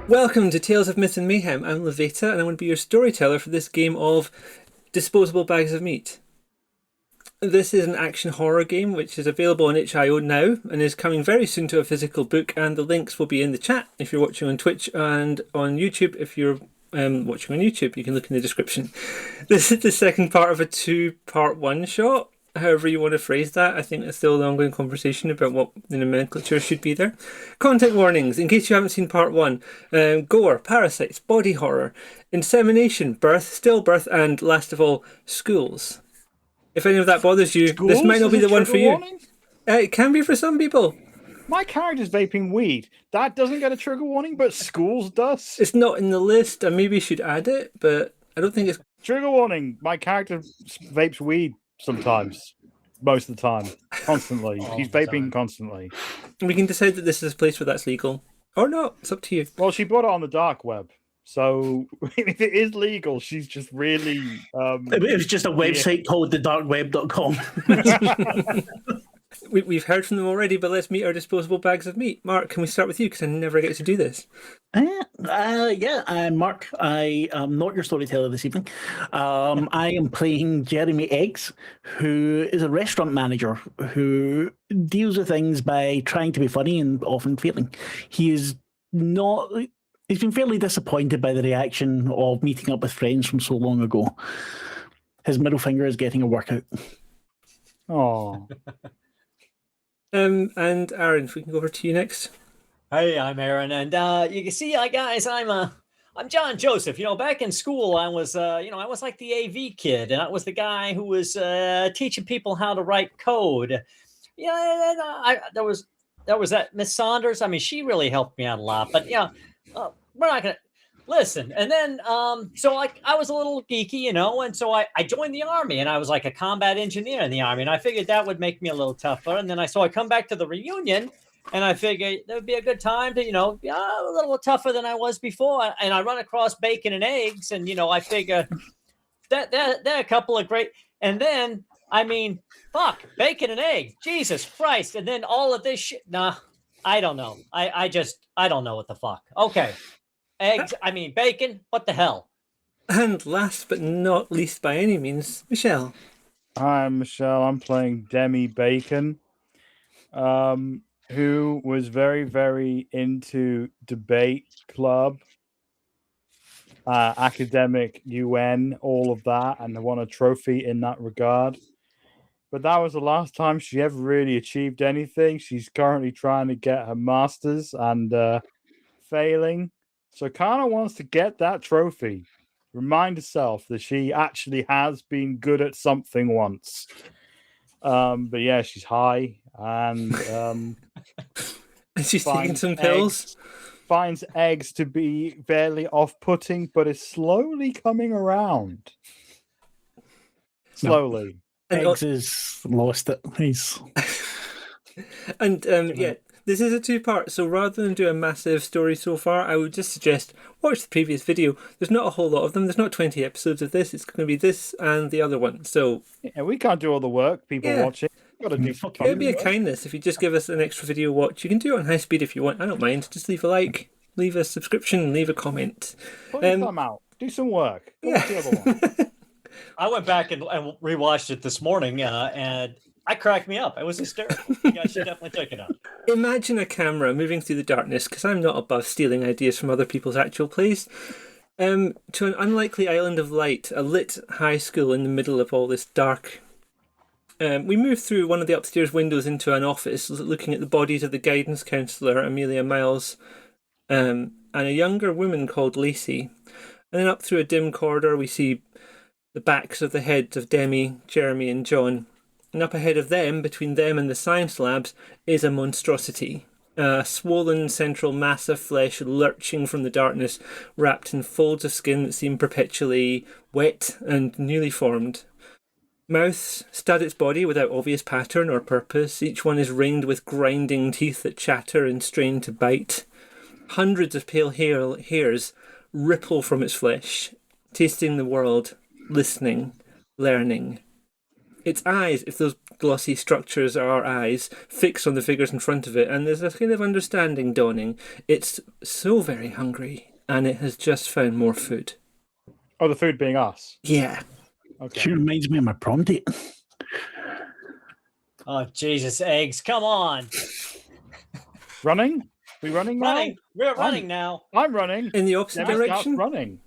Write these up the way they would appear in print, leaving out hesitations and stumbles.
Welcome to Tales of Myth and Mayhem. I'm Lavaita, and I want to be your storyteller for this game of Disposable Bags of Meat. This is an action horror game which is available on itch.io now and is coming very soon to a physical book, and the links will be in the chat if you're watching on Twitch, and on YouTube if you're watching on YouTube. You can look in the description. This is the second part of a two-part one-shot. However you want to phrase that, I think it's still an ongoing conversation about what the nomenclature should be there. Content warnings, in case you haven't seen part one. Gore, parasites, body horror, insemination, birth, stillbirth, and last of all, schools. If any of that bothers you, this might not be the one for you. It can be for some people. My character's vaping weed. That doesn't get a trigger warning, but schools does. It's not in the list. I maybe should add it, but I don't think it's... Trigger warning. My character vapes weed sometimes. Most of the time. Constantly. He's vaping constantly. We can decide that this is a place where that's legal. Or not. It's up to you. Well, she bought it on the dark web. So, if it is legal, she's just really... it was just a website called thedarkweb.com. We've heard from them already, but let's meet our disposable bags of meat. Marc, can we start with you? Because I never get to do this. I'm Marc. I am not your storyteller this evening. I am playing Jeremy Eggs, who is a restaurant manager who deals with things by trying to be funny and often failing. He's been fairly disappointed by the reaction of meeting up with friends from so long ago. His middle finger is getting a workout. Oh. And Aaron, if we can go over to you next. Hey, I'm Aaron, and you can see, guys, I'm John Joseph. You know, back in school, I was, I was like the AV kid, and I was the guy who was teaching people how to write code. Yeah, there was that Miss Saunders. I mean, she really helped me out a lot. But we're not gonna listen. And then, so I was a little geeky, and so I joined the Army, and I was like a combat engineer in the Army, and I figured that would make me a little tougher. And then I come back to the reunion, and I figured that would be a good time to, be a little tougher than I was before. And I run across bacon and eggs, and I figure that they're a couple of great. And then, I mean, fuck, bacon and eggs, Jesus Christ! And then all of this shit. Nah, I don't know. I don't know what the fuck. Okay. Eggs, bacon, what the hell? And last but not least by any means, Michelle. Hi, I'm Michelle. I'm playing Demi Bacon, who was very, very into debate club, academic UN, all of that, and won a trophy in that regard. But that was the last time she ever really achieved anything. She's currently trying to get her master's and failing. So kind of wants to get that trophy. Remind herself that she actually has been good at something once. But yeah, she's high and she's taking some pills. Finds eggs to be fairly off-putting, but is slowly coming around. Slowly. Eggs is lost it. He's... And yeah. This is a two-part, so rather than do a massive story so far, I would just suggest watch the previous video. There's not a whole lot of them. There's not 20 episodes of this. It's going to be this and the other one. So yeah, we can't do all the work. People watching. Got to do. It would be a kindness if you just give us an extra video watch. You can do it on high speed if you want. I don't mind. Just leave a like, leave a subscription, leave a comment. Put your thumb out. Do some work. Go watch the other one. I went back and rewatched it this morning, and I cracked me up. It was hysterical. You guys should definitely check it out. Imagine a camera moving through the darkness, because I'm not above stealing ideas from other people's actual plays, to an unlikely island of light, a lit high school in the middle of all this dark. We move through one of the upstairs windows into an office, looking at the bodies of the guidance counsellor, Amelia Miles, and a younger woman called Lacey. And then up through a dim corridor, we see the backs of the heads of Demi, Jeremy, and John. And up ahead of them, between them and the science labs, is a monstrosity. A swollen central mass of flesh lurching from the darkness, wrapped in folds of skin that seem perpetually wet and newly formed. Mouths stud its body without obvious pattern or purpose. Each one is ringed with grinding teeth that chatter and strain to bite. Hundreds of pale hairs ripple from its flesh, tasting the world, listening, learning. Its eyes, if those glossy structure as our eyes, fixed on the figures in front of it, and there's a kind of understanding dawning. It's so very hungry, and it has just found more food. Oh, the food being us. Yeah. Okay. She reminds me of my prom date. Oh, Jesus, eggs. Come on. Running? We running now? Running. We're running now. I'm running. In the opposite Demi starts direction? running.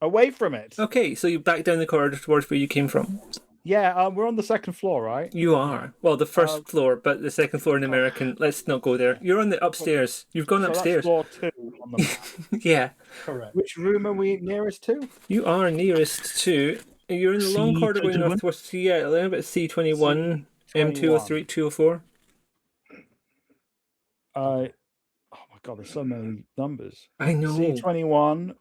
Away from it. Okay, so you back down the corridor towards where you came from. Yeah, we're on the second floor, right? You are. Well, the first floor, but the second floor in American. Let's not go there. You're on the upstairs. You've gone So upstairs. that's floor 2 on the map. Yeah. Correct. Which room are we nearest to? You are nearest to. You're in the long corridor going C21? northwest. Yeah, a little bit C21, M203, 204. Oh my god, there's so many numbers. I know. C21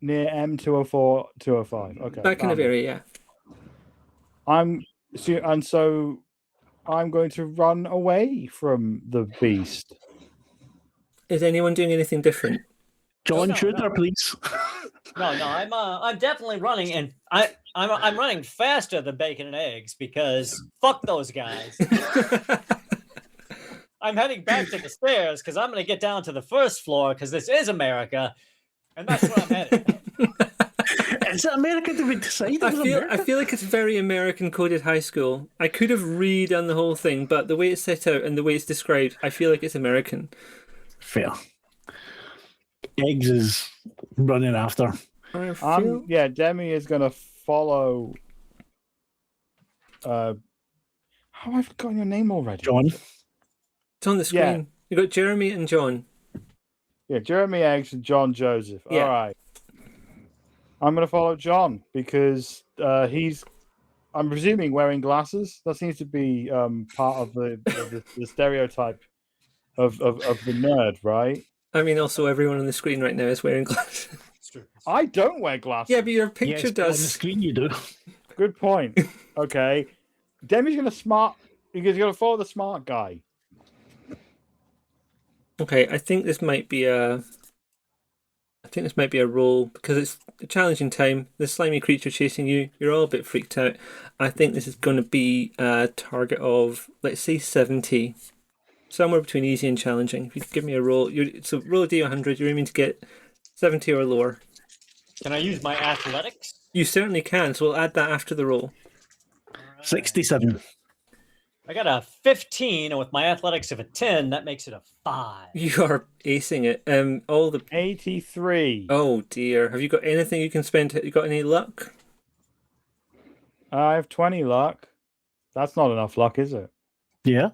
near M204, 205. Okay. That kind of found it. area, yeah. So I'm going to run away from the beast. Is anyone doing anything different? John, No, shoot no. her, please. No, I'm definitely running, and I'm running faster than bacon and eggs because fuck those guys. I'm heading back to the stairs because I'm going to get down to the first floor because this is America, and that's where I'm headed. Is it America? Did we decide? I feel like it's very American coded high school. I could have redone the whole thing, but the way it's set out and the way it's described, I feel like it's American. Fair. Eggs is running after. Yeah, Demi is going to follow. How have I forgotten your name already? John. It's on the screen. Yeah. You've got Jeremy and John. Yeah, Jeremy Eggs and John Joseph. Yeah. All right. I'm going to follow John because he's, I'm presuming, wearing glasses. That seems to be part of the stereotype of the nerd, right? I mean, also everyone on the screen right now is wearing glasses. It's true. I don't wear glasses. Yeah, but your picture Yes, but on the does. screen you do. Good point. Okay. Demi's going to follow the smart guy. Okay, I think this might be a roll because it's a challenging time. The slimy creature chasing you. You're all a bit freaked out. I think this is going to be a target of, let's say, 70. Somewhere between easy and challenging. If you could give me a roll, so roll a d100. You're aiming to get 70 or lower. Can I use my athletics? You certainly can. So we'll add that after the roll. 67. I got a 15, and with my athletics of a 10, that makes it a 5. You are acing it. All the 83. Oh dear. Have you got anything you can spend? You got any luck? I have 20 luck. That's not enough luck, is it? Yeah.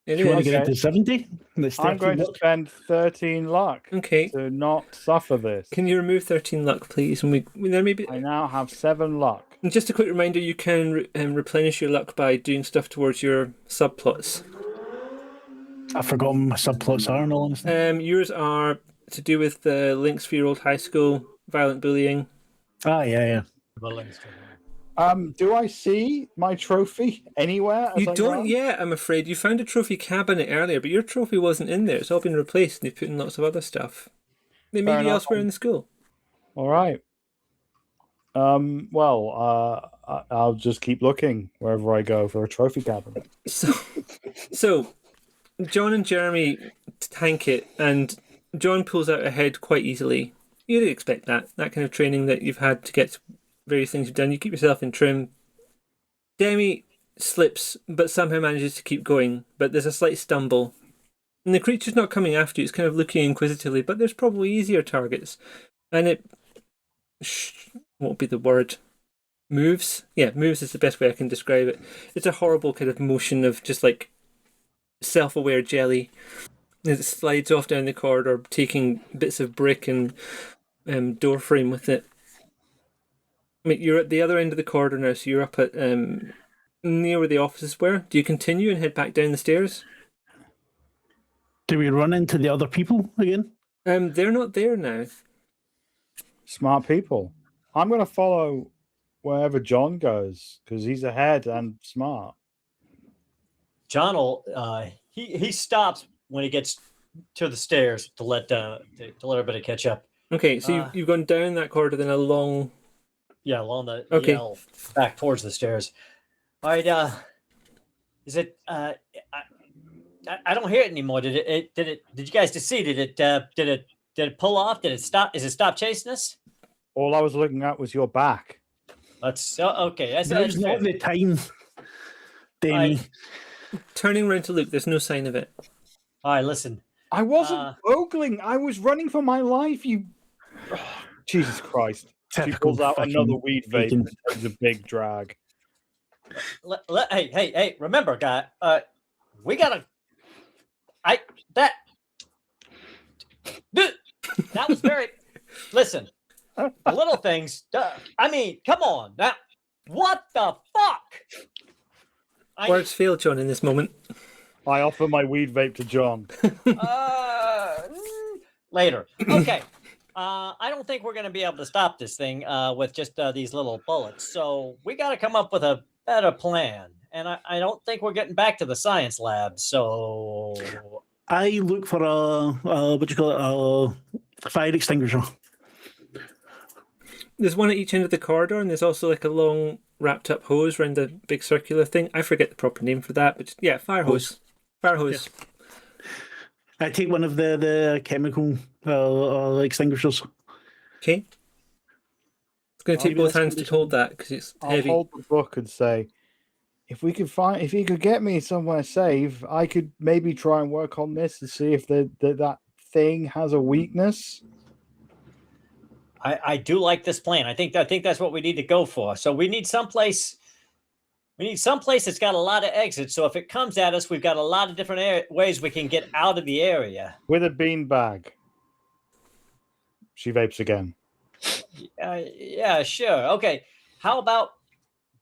It Do you want to is. get into 70? I'm going to spend 13 luck Okay. to not suffer this. Can you remove 13 luck, please? And there may be. I now have 7 luck. And just a quick reminder: you can replenish your luck by doing stuff towards your subplots. I've forgotten my subplots are, in all honesty. Yours are to do with the links for your old high school, violent bullying. Ah, yeah. Do I see my trophy anywhere? as You I don't run? yet, I'm afraid. You found a trophy cabinet earlier, but your trophy wasn't in there. It's all been replaced, and they've put in lots of other stuff. They may Fair be enough. elsewhere in the school. All right. I'll just keep looking wherever I go for a trophy cabinet. So John and Jeremy tank it, and John pulls out ahead quite easily. You'd expect that kind of training that you've had to get to various things you've done. You keep yourself in trim. Demi slips, but somehow manages to keep going. But there's a slight stumble, and the creature's not coming after you. It's kind of looking inquisitively, but there's probably easier targets, and it what would be the word? Moves? Yeah, moves is the best way I can describe it. It's a horrible kind of motion of just like self-aware jelly as it slides off down the corridor, taking bits of brick and door frame with it. I mean, you're at the other end of the corridor now, so you're up at near where the offices were. Do you continue and head back down the stairs? Do we run into the other people again? They're not there now. Smart people. I'm going to follow wherever John goes because he's ahead and smart. John will he stops when he gets to the stairs to let everybody catch up. Okay, so you've gone down that corridor, then a long along the Okay. back towards the stairs. All right. Is it? I don't hear it anymore. Did you guys just see? Did it pull off? Did it stop? Is it stop chasing us? All I was looking at was your back. That's okay. That's There's fair. not the time, Demi. Turning around to look, there's no sign of it. All right, listen. I wasn't ogling. I was running for my life. You, Jesus Christ! She Typical pulls out fucking another weed vape bacon. and takes a big drag. Hey! Remember, guy. We gotta. That was very. Listen, the little things. I mean, come on. Now, what the fuck? Words fail, John, in this moment. I offer my weed vape to John. Later. Okay. I don't think we're going to be able to stop this thing with just these little bullets. So we got to come up with a better plan. And I don't think we're getting back to the science lab. So I look for a fire extinguisher. There's one at each end of the corridor, and there's also like a long wrapped up hose around the big circular thing. I forget the proper name for that, but yeah, fire hose. Fire hose. Yeah. I take one of the chemical extinguishers. Okay. It's going to take both hands to hold that because it's heavy. I'll hold the book and say, if you could get me somewhere safe, I could maybe try and work on this and see if that thing has a weakness. I do like this plan. I think that's what we need to go for. So we need someplace. We need someplace that's got a lot of exits. So if it comes at us, we've got a lot of different ways we can get out of the area. With a bean bag. She vapes again. Yeah, sure. Okay. How about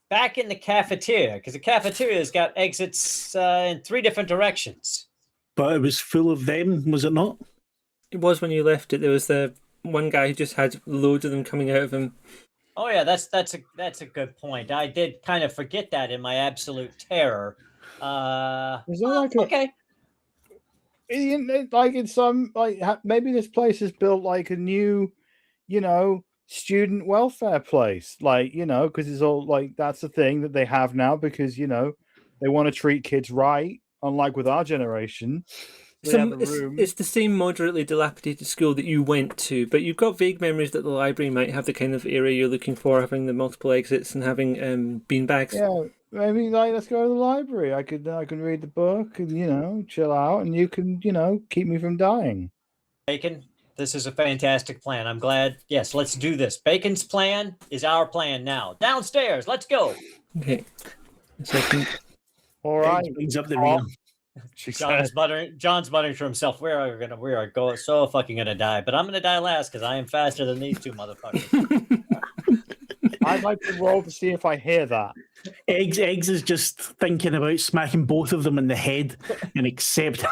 back in the cafeteria? Because the cafeteria's got exits in 3 different directions. But it was full of them, was it not? It was when you left it. There was the one guy who just had loads of them coming out of him. Oh yeah, that's a good point. I did kind of forget that in my absolute terror. Is there like okay. Like in some maybe this place is built like a new, student welfare place, because it's all like that's the thing that they have now because they want to treat kids right, unlike with our generation. It's the same moderately dilapidated school that you went to, but you've got vague memories that the library might have the kind of area you're looking for, having the multiple exits and having bean bags. Yeah, maybe let's go to the library. I can read the book and chill out, and you can keep me from dying. Bacon, this is a fantastic plan. I'm glad. Yes, let's do this. Bacon's plan is our plan now. Downstairs, let's go. Okay. A second. All right. Brings up the rear. John's muttering to himself, we are so fucking gonna die, but I'm gonna die last because I am faster than these 2 motherfuckers. I'd like to roll to see if I hear that. Eggs is just thinking about smacking both of them in the head and accept.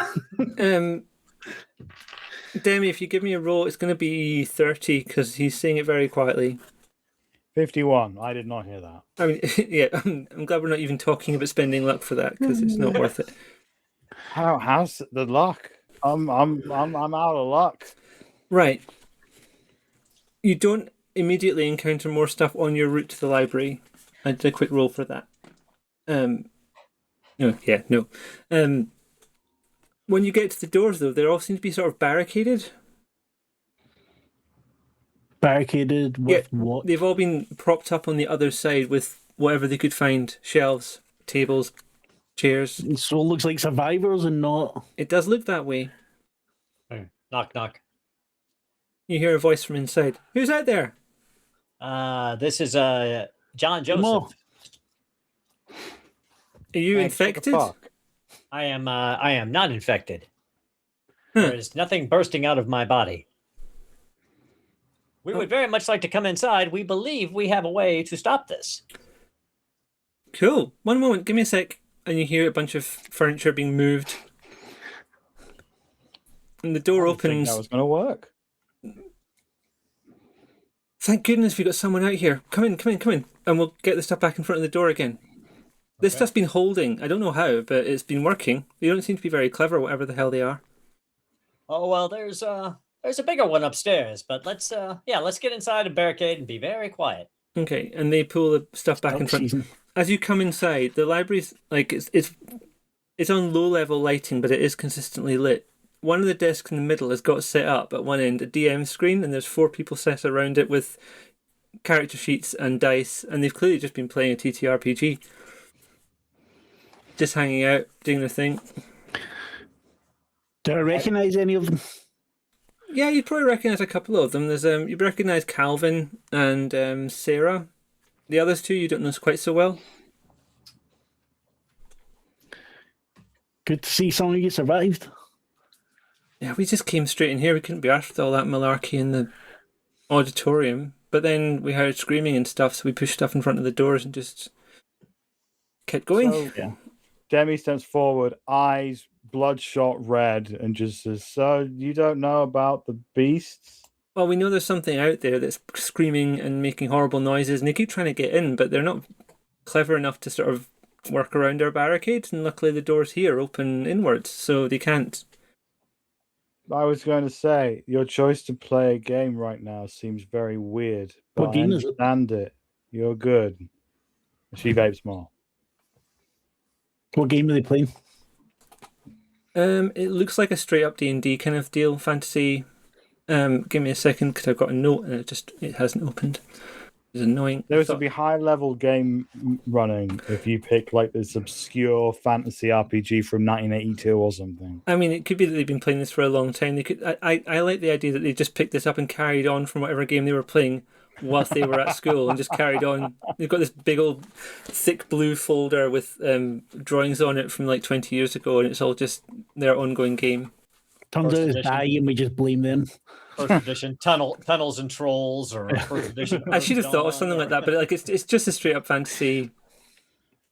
Demi, if you give me a roll, it's going to be 30 because he's saying it very quietly. 51. I did not hear that. I mean, yeah, I'm glad we're not even talking about spending luck for that because it's not worth it. How's the luck? I'm out of luck. Right. You don't immediately encounter more stuff on your route to the library. I did a quick roll for that. No. When you get to the doors, though, they all seem to be sort of barricaded. Barricaded with what? They've all been propped up on the other side with whatever they could find. Shelves, tables, chairs. So it looks like survivors and not... It does look that way. Knock, knock. You hear a voice from inside. Who's out there? This is John Joseph. Are you infected? I am not infected. There is nothing bursting out of my body. We would very much like to come inside. We believe we have a way to stop this. Cool. One moment. Give me a sec. And you hear a bunch of furniture being moved. And the door opens. That was going to work. Thank goodness we got someone out here. Come in. And we'll get the stuff back in front of the door again. This stuff's been holding. I don't know how, but it's been working. They don't seem to be very clever, whatever the hell they are. Oh, well, there's a bigger one upstairs, but let's get inside and barricade and be very quiet. Okay, and they pull the stuff back in front. Season. As you come inside, the library's like it's on low level lighting, but it is consistently lit. One of the desks in the middle has got set up at one end a DM screen, and there's 4 people sat around it with character sheets and dice, and they've clearly just been playing a TTRPG, just hanging out, doing their thing. Do I recognise any of them? Yeah, you'd probably recognise a couple of them. There's you'd recognise Calvin and Sarah. The others 2 you don't know quite so well. Good to see some of you survived. Yeah, we just came straight in here. We couldn't be arsed with all that malarkey in the auditorium. But then we heard screaming and stuff, so we pushed stuff in front of the doors and just kept going. So, Yeah. Demi steps forward, eyes bloodshot red, and just says, "So you don't know about the beasts?" Well, we know there's something out there that's screaming and making horrible noises, and they keep trying to get in, but they're not clever enough to sort of work around our barricades, and luckily the doors here open inwards, so they can't. I was going to say, your choice to play a game right now seems very weird, but What game I is it? understand it. You're good. She vapes more. What game are they playing? It looks like a straight up D&D kind of deal, fantasy. Give me a second because I've got a note and it hasn't opened. It's annoying. There was to be high level game running if you pick like this obscure fantasy RPG from 1982 or something. I mean, it could be that they've been playing this for a long time. They could. I like the idea that they just picked this up and carried on from whatever game they were playing whilst they were at school and just carried on. They've got this big old thick blue folder with drawings on it from like 20 years ago, and it's all just their ongoing game. Turns First out it's edition. die and we just blame them. First edition tunnels and trolls, or first edition. I should have thought of something like that, but like it's just a straight up fantasy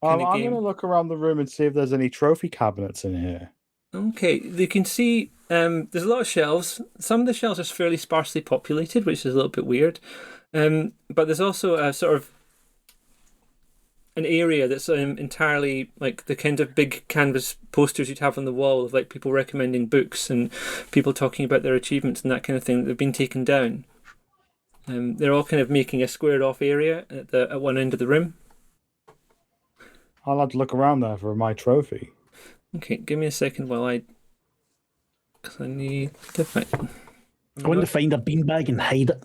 kind of I'm game. going to look around the room and see if there's any trophy cabinets in here. Okay, you can see there's a lot of shelves. Some of the shelves are fairly sparsely populated, which is a little bit weird. But there's also a sort of an area that's entirely like the kind of big canvas posters you'd have on the wall of like people recommending books and people talking about their achievements and that kind of thing that have been taken down. They're all kind of making a squared off area at one end of the room. I'll have to look around there for my trophy. Okay, give me a second while because I need to find. I want to find a beanbag and hide it.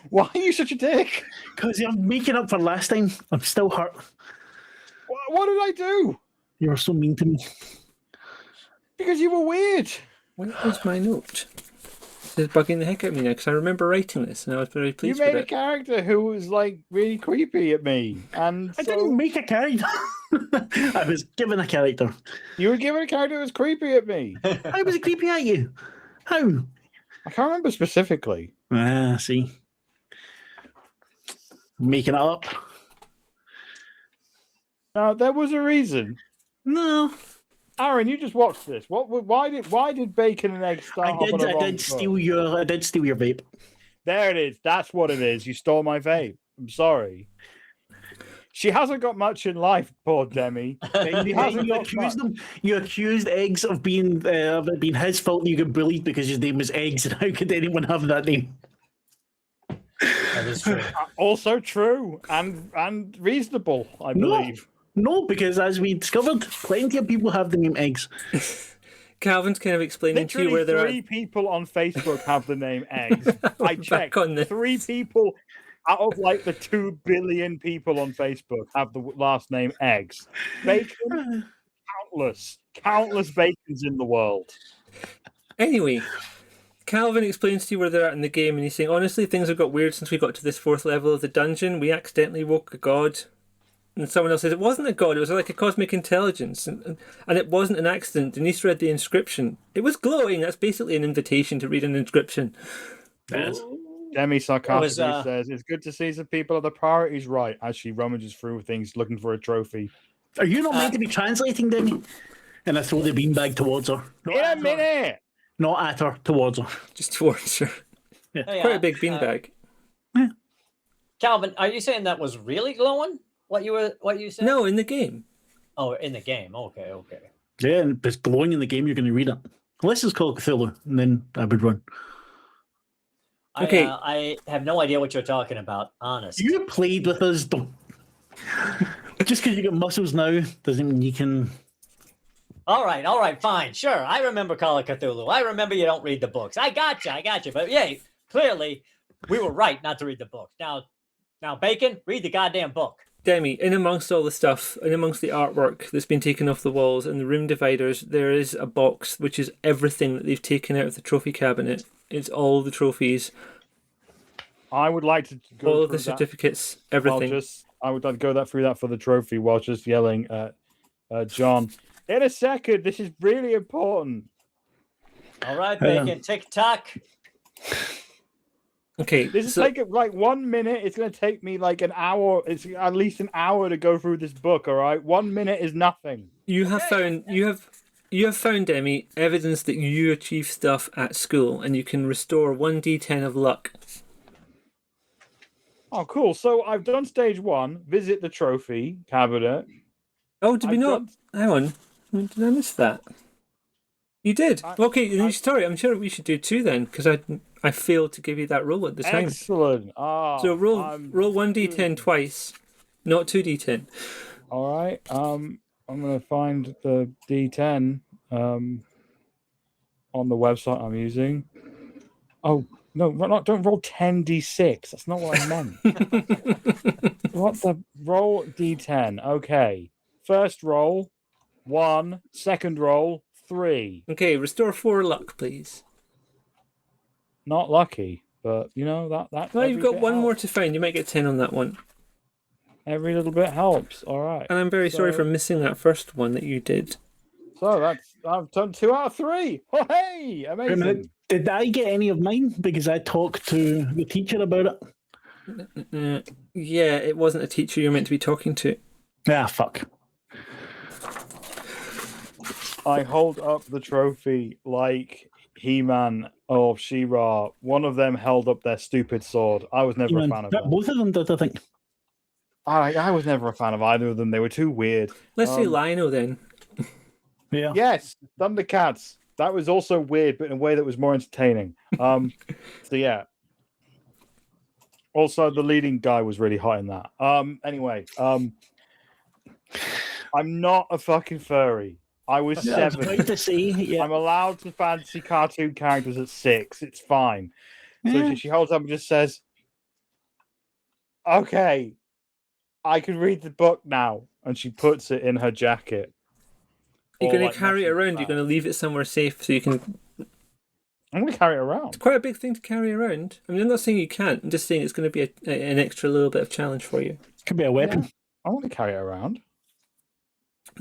Why are you such a dick? Because I'm making up for last time. I'm still hurt. What did I do? You were so mean to me. Because you were weird. Where is my note? This is bugging the heck out of me now because I remember writing this and I was very You pleased made with a it. character who was like really creepy at me, and I didn't make a character. I was given a character. you were given a character who was creepy at me. How was it creepy at you? How? I can't remember specifically. Ah, see. Making it up. No, there was a reason. No. Aaron, you just watched this. Why did bacon and eggs start off on a wrong foot? steal your vape. There it is. That's what it is. You stole my vape. I'm sorry. She hasn't got much in life, poor Demi. You accused Eggs of being it being his fault that you got bullied because his name was Eggs, and how could anyone have that name? That is true. Also true and reasonable, I believe. No, because as we discovered, plenty of people have the name Eggs. Calvin's kind of explaining to you Literally where they're three people on Facebook have the name Eggs. I checked. Back on this. 3 people out of like the 2 billion people on Facebook have the last name Eggs. Bacon, countless bacons in the world. Anyway, Calvin explains to you where they're at in the game, and he's saying, honestly, things have got weird since we got to this 4th level of the dungeon. We accidentally woke a god. And someone else says, it wasn't a god, it was like a cosmic intelligence. And it wasn't an accident. Denise read the inscription. It was glowing. That's basically an invitation to read an inscription. Yes. Demi sarcastically was, says, it's good to see some people have the priorities right as she rummages through things looking for a trophy. Are you not meant to be translating, Demi? And I throw the beanbag towards her. In a minute! Not at her, towards her. Just towards her. Hey, Quite a big beanbag. Calvin, are you saying that was really glowing? What you said? No, in the game. Oh, in the game. Okay. Yeah, and if it's glowing in the game, you're going to read it. Unless it's called Cthulhu, and then I would run. Okay. I have no idea what you're talking about, honest. You played with us. Just because you got muscles now doesn't mean you can. All right, fine, sure. I remember Call of Cthulhu. I remember you don't read the books. I got you. But yeah, clearly we were right not to read the book. Now, Bacon, read the goddamn book. Demi, in amongst all the stuff, in amongst the artwork that's been taken off the walls and the room dividers, there is a box which is everything that they've taken out of the trophy cabinet. It's all the trophies, I would like to go all of through the certificates, everything. I would like to go through that for the trophy while just yelling at John. In a second, this is really important. All right, Bacon, tick-tock. Okay, This is like 1 minute. It's going to take me like an hour. It's at least an hour to go through this book. All right, 1 minute is nothing. you have found, Demi, evidence that you achieve stuff at school, and you can restore 1d10 of luck. Oh, cool. So I've done stage 1. Visit the trophy cabinet. Oh, did we not? Hang on, did I miss that? You did. Okay, sorry. I'm sure we should do 2 then, because I failed to give you that roll at the time. Excellent. So roll 1d10 twice, not 2d10. All right. I'm gonna find the D10 on the website I'm using. Oh no, don't roll 10d6. That's not what I meant. What the roll D10? Okay. First roll 1. Second roll 3. Okay, restore 4 luck, please. Not lucky, but you know that. Well, you've got one more to find. You might get 10 on that one. Every little bit helps. All right. And I'm very sorry for missing that first one that you did. So I've done 2 out of 3. Oh, hey, amazing. Did I get any of mine? Because I talked to the teacher about it. Yeah, it wasn't a teacher you're meant to be talking to. Ah, fuck. I hold up the trophy like He-Man or She-Ra. One of them held up their stupid sword. I was never a fan of that. Both of them did, I think. I was never a fan of either of them. They were too weird. Let's say Lionel then. Yeah. Yes, Thundercats. That was also weird, but in a way that was more entertaining. So yeah. Also, the leading guy was really hot in that. Anyway, I'm not a fucking furry. I was 7. I was trying to say, yeah. I'm allowed to fancy cartoon characters at 6. It's fine. So she holds up and just says, "Okay, I can read the book now." And she puts it in her jacket. You're going to carry it around. You're going to leave it somewhere safe so you can. I'm going to carry it around. It's quite a big thing to carry around. I mean, I'm not saying you can't. I'm just saying it's going to be an extra little bit of challenge for you. Could be a weapon. Yeah, I want to carry it around.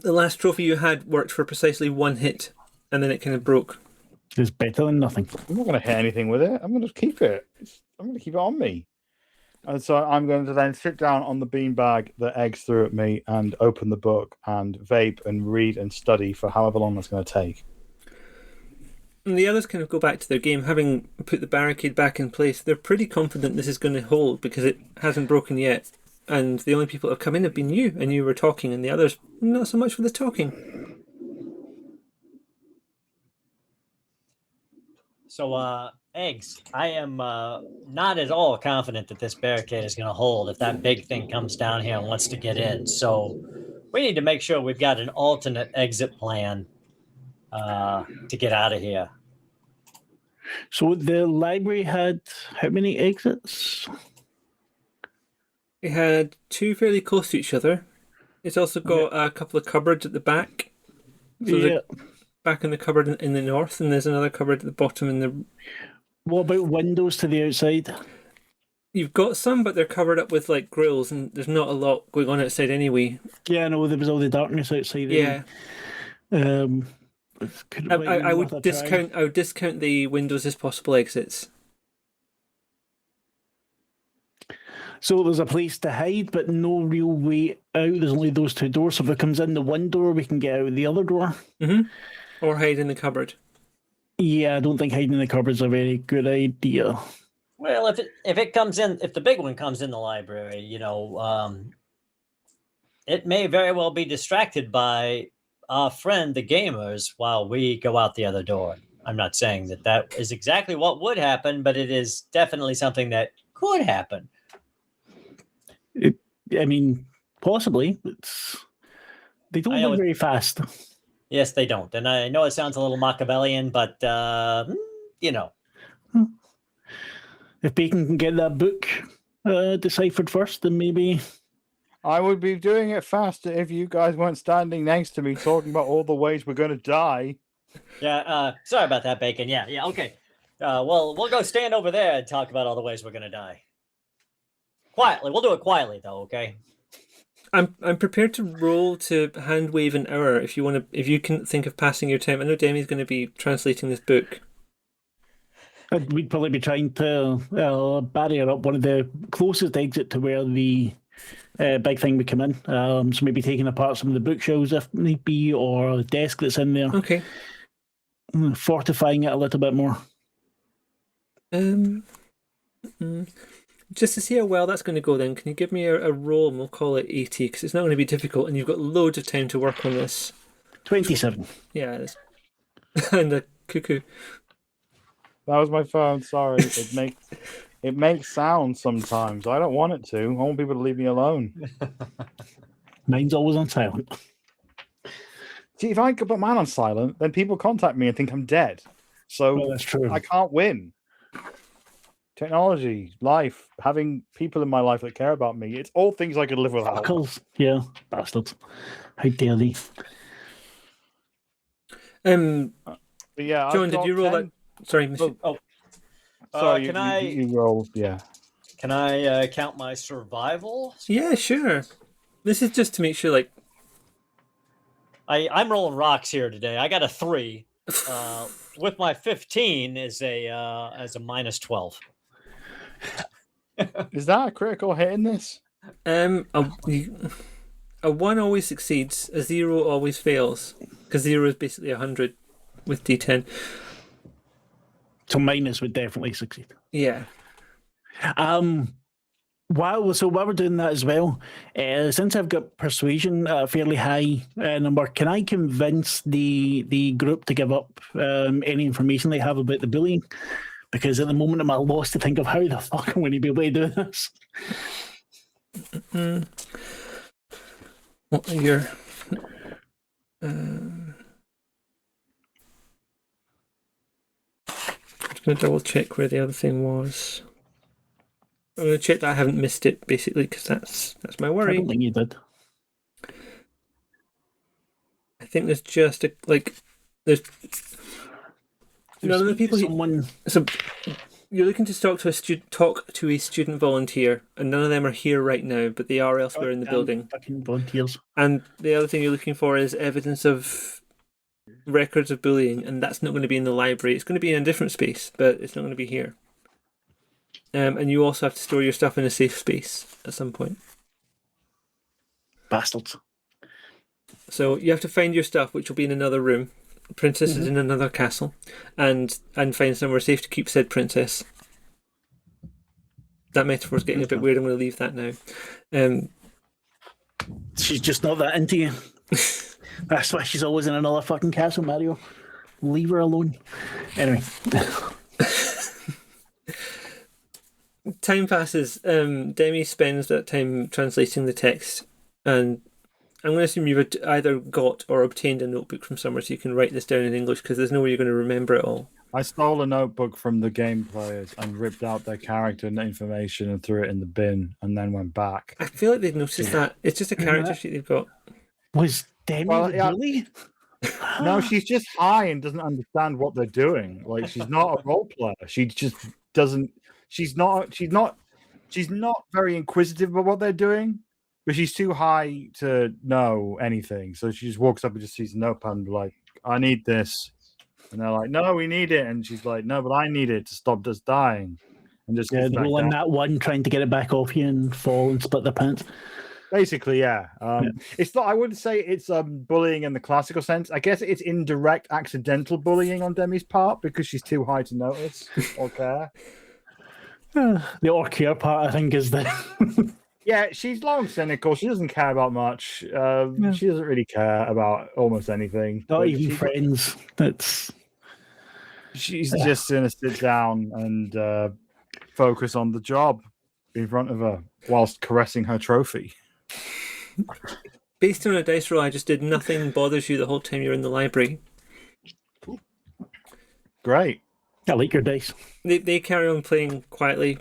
The last trophy you had worked for precisely 1 hit, and then it kind of broke. It's better than nothing. I'm not going to hit anything with it. I'm going to keep it. I'm going to keep it on me. And so I'm going to then sit down on the beanbag that Eggs threw at me and open the book and vape and read and study for however long that's going to take. And the others kind of go back to their game, having put the barricade back in place. They're pretty confident this is going to hold because it hasn't broken yet. And the only people that have come in have been you, and you were talking, and the others, not so much for the talking. So, Eggs, I am not at all confident that this barricade is going to hold if that big thing comes down here and wants to get in. So we need to make sure we've got an alternate exit plan to get out of here. So the library had how many exits? It had 2 fairly close to each other. It's also got a couple of cupboards at the back. So Yeah. back in the cupboard in the north, and there's another cupboard at the bottom in the... What about windows to the outside? You've got some, but they're covered up with like grills, and there's not a lot going on outside anyway. Yeah, I know there was all the darkness outside. Yeah. I would worth a discount. try. I would discount the windows as possible exits. So there's a place to hide, but no real way out. There's only those 2 doors. So if it comes in the one door, we can get out the other door. Mm-hmm. Or hide in the cupboard. Yeah, I don't think hiding in the cupboard's a very good idea. Well, if it comes in, if the big one comes in the library, you know, it may very well be distracted by our friend, the gamers, while we go out the other door. I'm not saying that is exactly what would happen, but it is definitely something that could happen. Possibly. They don't move very fast. Yes, they don't. And I know it sounds a little Machiavellian, but, If Bacon can get that book deciphered first, then maybe... I would be doing it faster if you guys weren't standing next to me talking about all the ways we're going to die. Yeah, sorry about that, Bacon. Yeah, okay. Well, we'll go stand over there and talk about all the ways we're going to die. Quietly. We'll do it quietly, though, okay? I'm prepared to roll to hand wave an hour if you can think of passing your time. I know Demi's going to be translating this book. We'd probably be trying to barrier up one of the closest exit to where the big thing would come in. So maybe taking apart some of the bookshelves if need be, or the desk that's in there. Okay. Fortifying it a little bit more. Just to see how well that's going to go then, can you give me a roll and we'll call it 80 because it's not going to be difficult and you've got loads of time to work on this. 27. Yeah. And a cuckoo. That was my phone. Sorry. It makes sound sometimes. I don't want it to. I want people to leave me alone. Mine's always on silent. See, if I could put mine on silent, then people contact me and think I'm dead. So that's true. I can't win. Technology, life, having people in my life that care about me. It's all things I could live without. Fuckles. Yeah, bastards. How dare they? Yeah, John, did you roll 10... that? Sorry, Mr. Sorry, can you rolled, yeah. Can I count my survival? Yeah, sure. This is just to make sure, like... I'm rolling rocks here today. I got a 3. With my 15 is as a minus 12. Is that a critical hit in this? A 1 always succeeds. A 0 always fails. Because 0 is basically 100 with D10. So minus would definitely succeed. Yeah. While we're doing that as well, since I've got persuasion at a fairly high number, can I convince the group to give up any information they have about the bullying? Because at the moment I'm at a loss to think of how the fuck I'm going to be able to do this. What are your... I'm just going to double check where the other thing was. I'm going to check that I haven't missed it, basically, because that's my worry. I don't think you did. I think there's just there's none of the people. So you're looking to talk to a student volunteer, and none of them are here right now, but they are elsewhere in the building. Fucking volunteers. And the other thing you're looking for is evidence of records of bullying, and that's not going to be in the library. It's going to be in a different space, but it's not going to be here. And you also have to store your stuff in a safe space at some point. Bastards. So you have to find your stuff, which will be in another room. Princess is in another castle, and find somewhere safe to keep said princess. That metaphor's getting a bit weird. I'm going to leave that now. She's just not that into you. That's why she's always in another fucking castle, Mario. Leave her alone. Anyway. Time passes. Demi spends that time translating the text, and I'm going to assume you've either got or obtained a notebook from somewhere so you can write this down in English, because there's no way you're going to remember it all. I stole a notebook from the game players and ripped out their character information and threw it in the bin and then went back. I feel like they've noticed that. It's just a character sheet they've got. Was Demi really? No, she's just high and doesn't understand what they're doing. Like, she's not a role player. She just doesn't. She's not very inquisitive about what they're doing, but she's too high to know anything. So she just walks up and just sees a notepad and be like, I need this. And they're like, no, we need it. And she's like, no, but I need it to stop us dying. And just rolling that one, trying to get it back off you and fall and split their pants. Basically, yeah. It's not. I wouldn't say it's bullying in the classical sense. I guess it's indirect, accidental bullying on Demi's part because she's too high to notice or care. The or care part, I think, is the. Yeah, she's long cynical. She doesn't care about much. She doesn't really care about almost anything. Not even friends. That's. She's just going to sit down and focus on the job in front of her whilst caressing her trophy. Based on a dice roll I just did, nothing bothers you the whole time you're in the library. Great. I like your dice. They carry on playing quietly.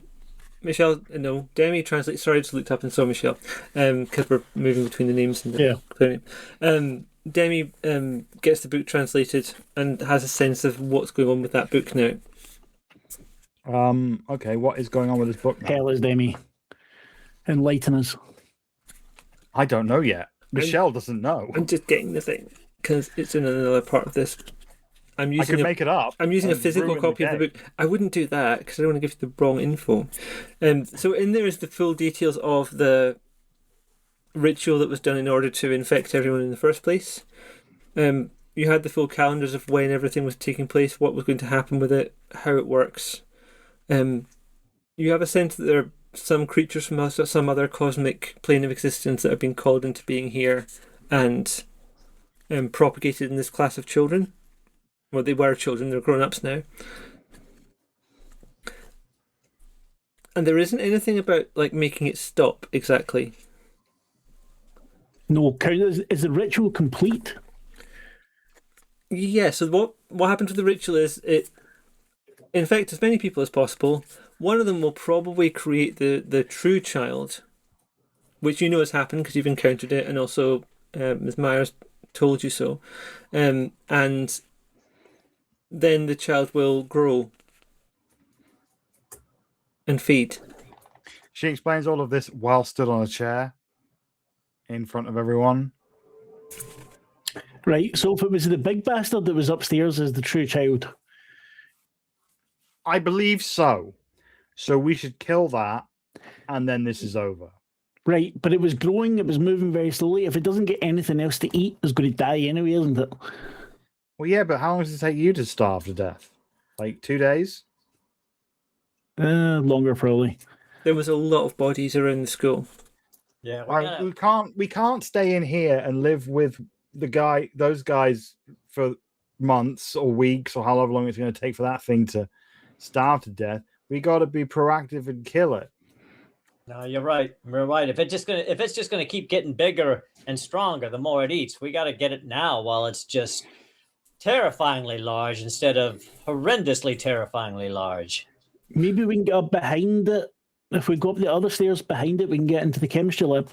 Michelle, no, Demi translates. Sorry, I just looked up and saw Michelle, because we're moving between the names and the clear name. Demi gets the book translated and has a sense of what's going on with that book now. Okay, what is going on with this book now? Hell is Demi. Enlighten us. I don't know yet. Michelle doesn't know. I'm just getting the thing because it's in another part of this. I could make it up. I'm using a physical copy of the book. I wouldn't do that because I don't want to give you the wrong info. So in there is the full details of the ritual that was done in order to infect everyone in the first place. You had the full calendars of when everything was taking place, what was going to happen with it, how it works. You have a sense that there are some creatures from some other cosmic plane of existence that have been called into being here and propagated in this class of children. Well, they were children, they're grown-ups now. And there isn't anything about like making it stop exactly. No, is the ritual complete? Yeah, so what happens with the ritual is it infects as many people as possible. One of them will probably create the true child, which you know has happened because you've encountered it, and also Ms. Myers told you so. And then the child will grow and feed. She explains all of this while stood on a chair in front of everyone. Right, so if it was the big bastard that was upstairs as the true child. I believe so. So we should kill that, and then this is over. Right, but it was growing, it was moving very slowly. If it doesn't get anything else to eat, it's going to die anyway, isn't it? Well, yeah, but how long does it take you to starve to death? Like 2 days? Longer, probably. There was a lot of bodies around the school. Yeah, we can't stay in here and live with those guys for months or weeks or however long it's going to take for that thing to starve to death. We got to be proactive and kill it. No, you're right. You're right. If it's just gonna keep getting bigger and stronger, the more it eats, we got to get it now while it's just terrifyingly large instead of horrendously terrifyingly large. Maybe we can get up behind it. If we go up the other stairs behind it, we can get into the chemistry lab.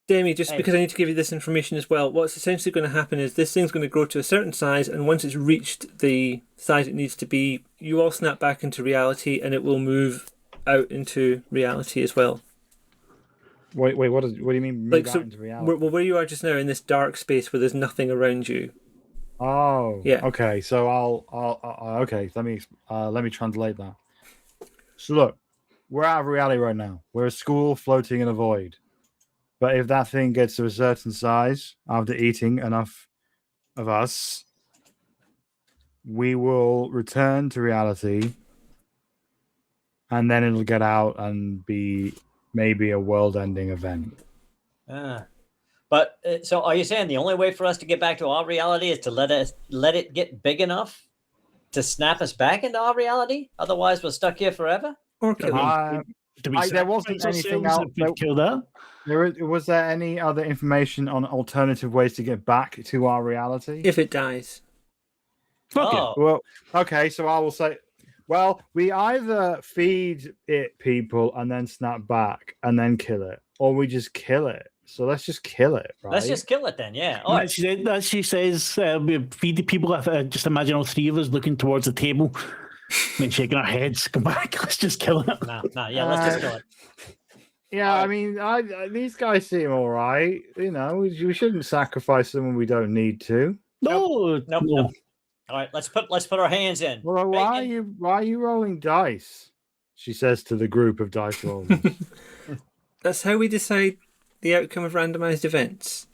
Demi, just because I need to give you this information as well, what's essentially going to happen is this thing's going to grow to a certain size, and once it's reached the size it needs to be, you all snap back into reality, and it will move out into reality as well. Wait, what do you mean move out into reality? Where you are just now in this dark space where there's nothing around you. Oh, yeah. Okay, so okay. Let me translate that. So look, we're out of reality right now. We're a school floating in a void. But if that thing gets to a certain size after eating enough of us, we will return to reality, and then it'll get out and be maybe a world-ending event. But so are you saying the only way for us to get back to our reality is to let it get big enough to snap us back into our reality? Otherwise, we're stuck here forever? Or kill them. There wasn't anything else. Kill that? Was there any other information on alternative ways to get back to our reality? If it dies. Okay. Well, okay, so I will say, well, we either feed it people and then snap back and then kill it, or we just kill it. So let's just kill it, right? Let's just kill it then, yeah. All right. She says, we feed the people. Just imagine all three of us looking towards the table and shaking our heads. Come back, let's just kill it. Yeah, let's just kill it. Yeah, I mean, these guys seem all right. You know, we shouldn't sacrifice them when we don't need to. No. All right, let's put our hands in. Well, why are you rolling dice? She says to the group of dice rollers. That's how we decide the outcome of randomized events.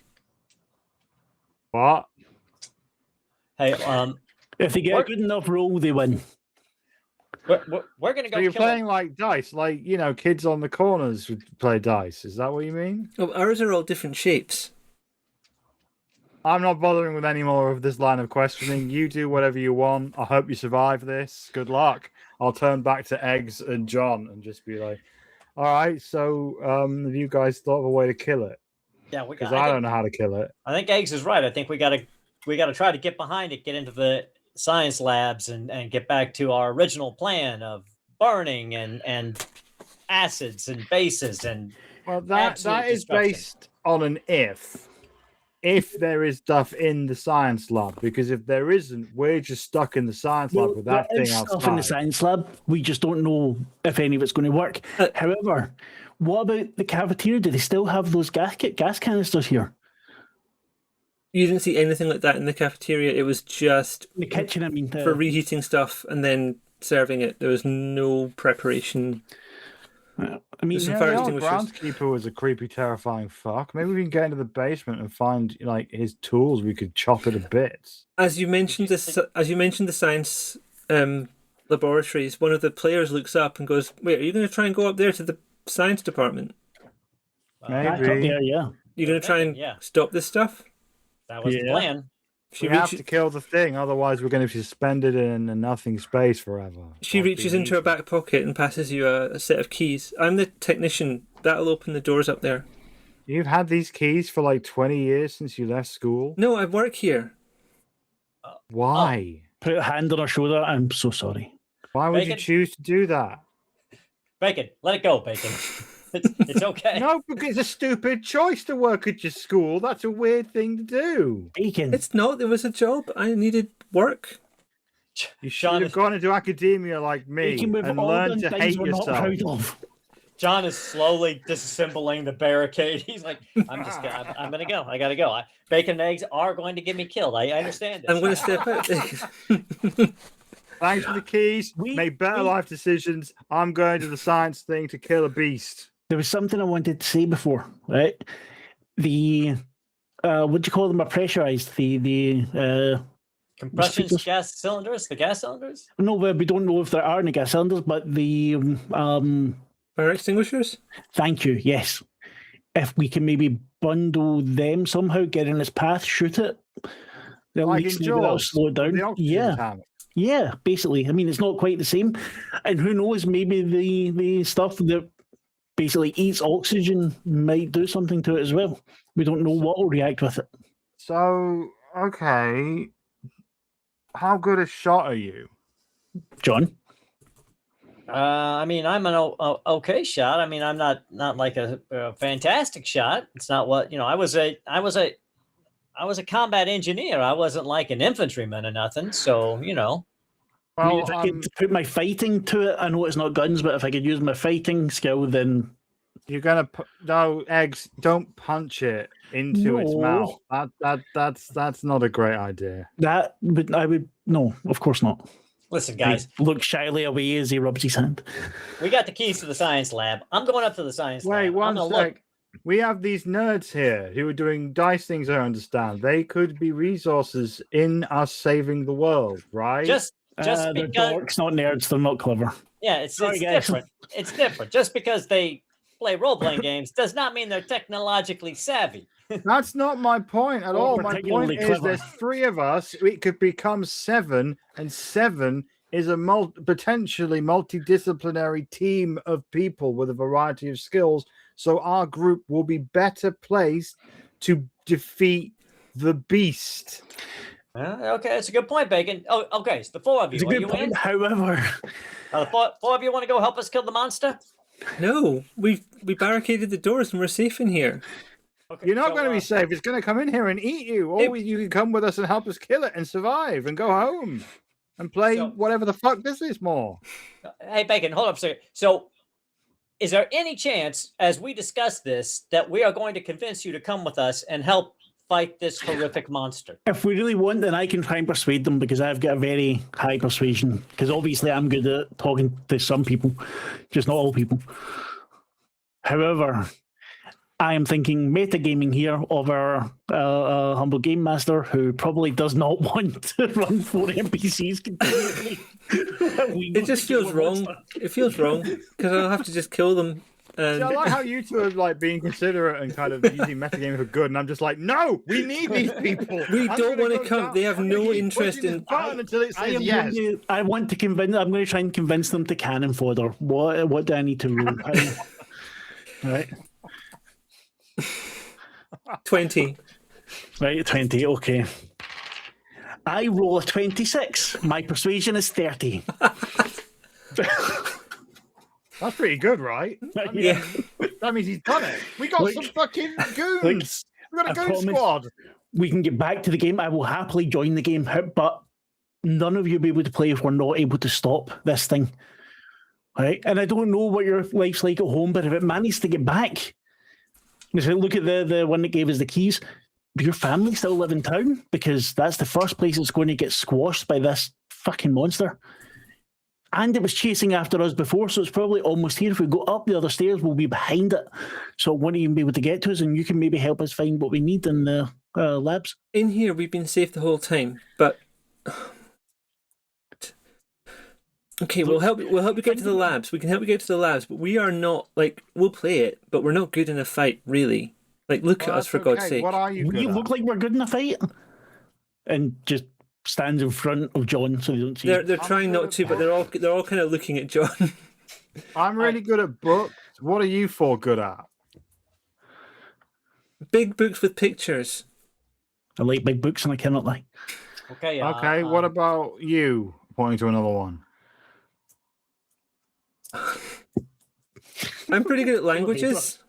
What? Hey, if they get a good enough roll, they win. We're gonna go. So you're playing like dice, like kids on the corners would play dice. Is that what you mean? Oh, ours are all different shapes. I'm not bothering with any more of this line of questioning. You do whatever you want. I hope you survive this. Good luck. I'll turn back to Eggs and John and just be like, all right, so have you guys thought of a way to kill it? Yeah, Because I don't know how to kill it. I think Eggs is right. I think we gotta try to get behind it, get into the science labs, and get back to our original plan of burning and acids and bases and. Well, that is based on an if there is stuff in the science lab, because if there isn't, we're just stuck in the science lab with that thing outside. Stuff in the science lab. We just don't know if any of it's going to work. However, what about the cafeteria? Do they still have those gas canisters here? You didn't see anything like that in the cafeteria. It was just in the kitchen. I mean, for reheating stuff and then serving it. There was no preparation. I mean, the groundskeeper was a creepy, terrifying fuck. Maybe we can get into the basement and find like his tools. We could chop it to bits. As you mentioned the science laboratories, one of the players looks up and goes, "Wait, are you going to try and go up there to the science department? Maybe. Yeah. You're going to try and stop this stuff?" That was the plan. We have to kill the thing, otherwise we're going to be suspended in a nothing space forever. She reaches into her back pocket and passes you a set of keys. I'm the technician. That'll open the doors up there. You've had these keys for like 20 years since you left school? No, I work here. Why? Put a hand on her shoulder. I'm so sorry. Why would you choose to do that? Bacon, let it go, Bacon. It's okay. No, because it's a stupid choice to work at your school. That's a weird thing to do. Bacon. It's not. There was a job. I needed work. You should have gone into academia like me and learned to hate yourself. John is slowly disassembling the barricade. He's like, I'm going to go. I got to go. Bacon and Eggs are going to get me killed. I understand this. I'm going to step out. Thanks for the keys. Made better life decisions. I'm going to the science thing to kill a beast. There was something I wanted to say before, right? The what do you call them? Are pressurized. The compression gas cylinders. The gas cylinders. No, we don't know if there are any gas cylinders, but the fire extinguishers. Thank you. Yes, if we can maybe bundle them somehow, get in its path, shoot it. Like that'll slow it down. Yeah, basically. I mean, it's not quite the same, and who knows? Maybe the stuff that basically eats oxygen might do something to it as well. We don't know what will react with it. So, okay, how good a shot are you, John? I mean, I'm an okay shot. I mean, I'm not like a fantastic shot. It's not what I was a combat engineer. I wasn't like an infantryman or nothing. So Well, I mean, if I could put my fighting to it, I know it's not guns, but if I could use my fighting skill, then you're gonna Eggs. Don't punch it into its mouth. That's not a great idea. No, of course not. Listen, guys. He looks shyly away as he rubs his hand. We got the keys to the science lab. I'm going up to the science lab. Wait, one sec. We have these nerds here who are doing dice things, I understand. They could be resources in us saving the world, right? Just they're because dorks, not nerds. They're not clever. Yeah, it's different. It's different. Just because they play role-playing games does not mean they're technologically savvy. That's not my point at all. My point is there's 3 of us. It could become 7, and 7 is a potentially multidisciplinary team of people with a variety of skills. So our group will be better placed to defeat the beast. Okay, that's a good point, Bacon. Oh, okay, so the 4 of you. It's a good point, however. The 4 of you want to go help us kill the monster? No, we barricaded the doors and we're safe in here. Okay, you're not going to be safe. It's going to come in here and eat you. Or you can come with us and help us kill it and survive and go home and play whatever the fuck this is more. Hey, Bacon, hold up a second. So, is there any chance, as we discuss this, that we are going to convince you to come with us and help fight this horrific monster? If we really want, then I can try and persuade them, because I've got a very high persuasion. Because obviously I'm good at talking to some people, just not all people. However, I am thinking metagaming here of our humble game master, who probably does not want to run 4 NPCs continually. It just feels wrong. It feels wrong because I'll have to just kill them See, I like how you two are like being considerate and kind of using metagaming for good, and I'm just like, no, we need these people. We don't want to come. They have no interest in. Until it says yes. I want to convince. I'm going to try and convince them to cannon fodder. What do I need to roll? Right. 20. Right, 20. Okay. I roll a 26. My persuasion is 30. That's pretty good, right? I mean, Yeah. That means he's done it. We got some fucking goons. We got a goon squad. We can get back to the game. I will happily join the game, but none of you will be able to play if we're not able to stop this thing. Right? And I don't know what your life's like at home, but if it manages to get back, look at the one that gave us the keys. Do your family still live in town? Because that's the first place it's going to get squashed by this fucking monster. And it was chasing after us before, so it's probably almost here. If we go up the other stairs, we'll be behind it. So it won't even be able to get to us, and you can maybe help us find what we need in the labs. In here, we've been safe the whole time, but okay, we'll help you get to the labs. We can help you get to the labs, but we are not like we'll play it, but we're not good in a fight, really. Like, look at us for God's sake. What are you? We look like we're good in a fight, and just stands in front of John so they don't see. They're trying not to, but they're all kind of looking at John. I'm really good at books. What are you four good at? Big books with pictures. I like big books and I cannot lie. Okay. Okay. What about you? Pointing to another one. I'm pretty good at languages.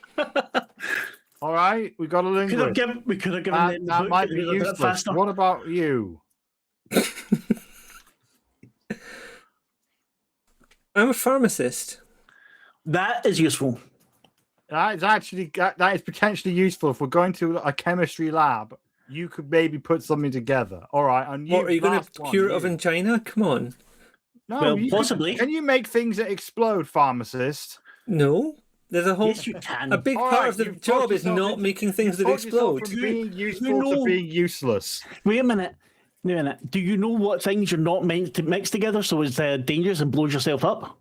All right, we got a linguist. We could have given them that might be useless. What about you? I'm a pharmacist. That is useful. That is potentially useful if we're going to a chemistry lab. You could maybe put something together. All right, and What, are you going to cure it of angina? Come on. No, Well, possibly. Can you make things that explode, pharmacist? No. There's a whole. Yes, you can. A big part of the job is not making things that explode. From being useful to being useless. Wait a minute. Do you know what things you're not meant to mix together so it's dangerous and blows yourself up?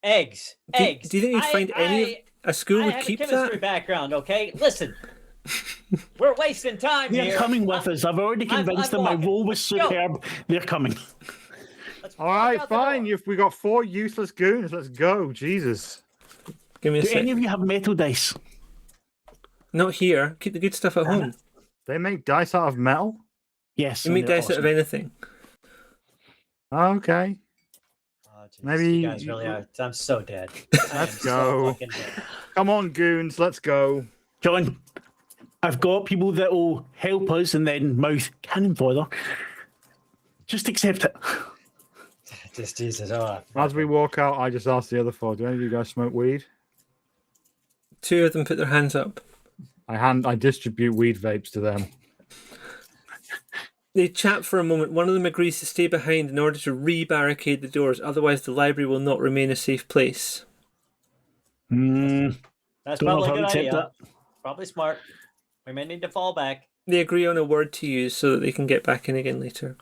Eggs. Do you think you'd find a school would keep I have a chemistry that? background, okay? Listen. We're wasting time They're here. coming with us. I've already convinced them my role was superb. They're coming. All right, fine. We got 4 useless goons. Let's go. Jesus. Give me a Do sec. any of you have metal dice? Not here. Keep the good stuff at home. They make dice out of metal? Yes. You make dice out of anything. Okay. Oh, geez, Maybe you guys really are. I'm so dead. Let's go. Come on, goons. Let's go. John, I've got people that will help us and then mouth cannon fodder. Just accept it. Just Jesus. Oh, As we walk out, I just ask the other 4, do any of you guys smoke weed? 2 of them put their hands up. I distribute weed vapes to them. They chat for a moment. One of them agrees to stay behind in order to re-barricade the doors, otherwise the library will not remain a safe place. that's Don't know probably a if I good accept idea. that. Probably smart. We may need to fall back. They agree on a word to use so that they can get back in again later.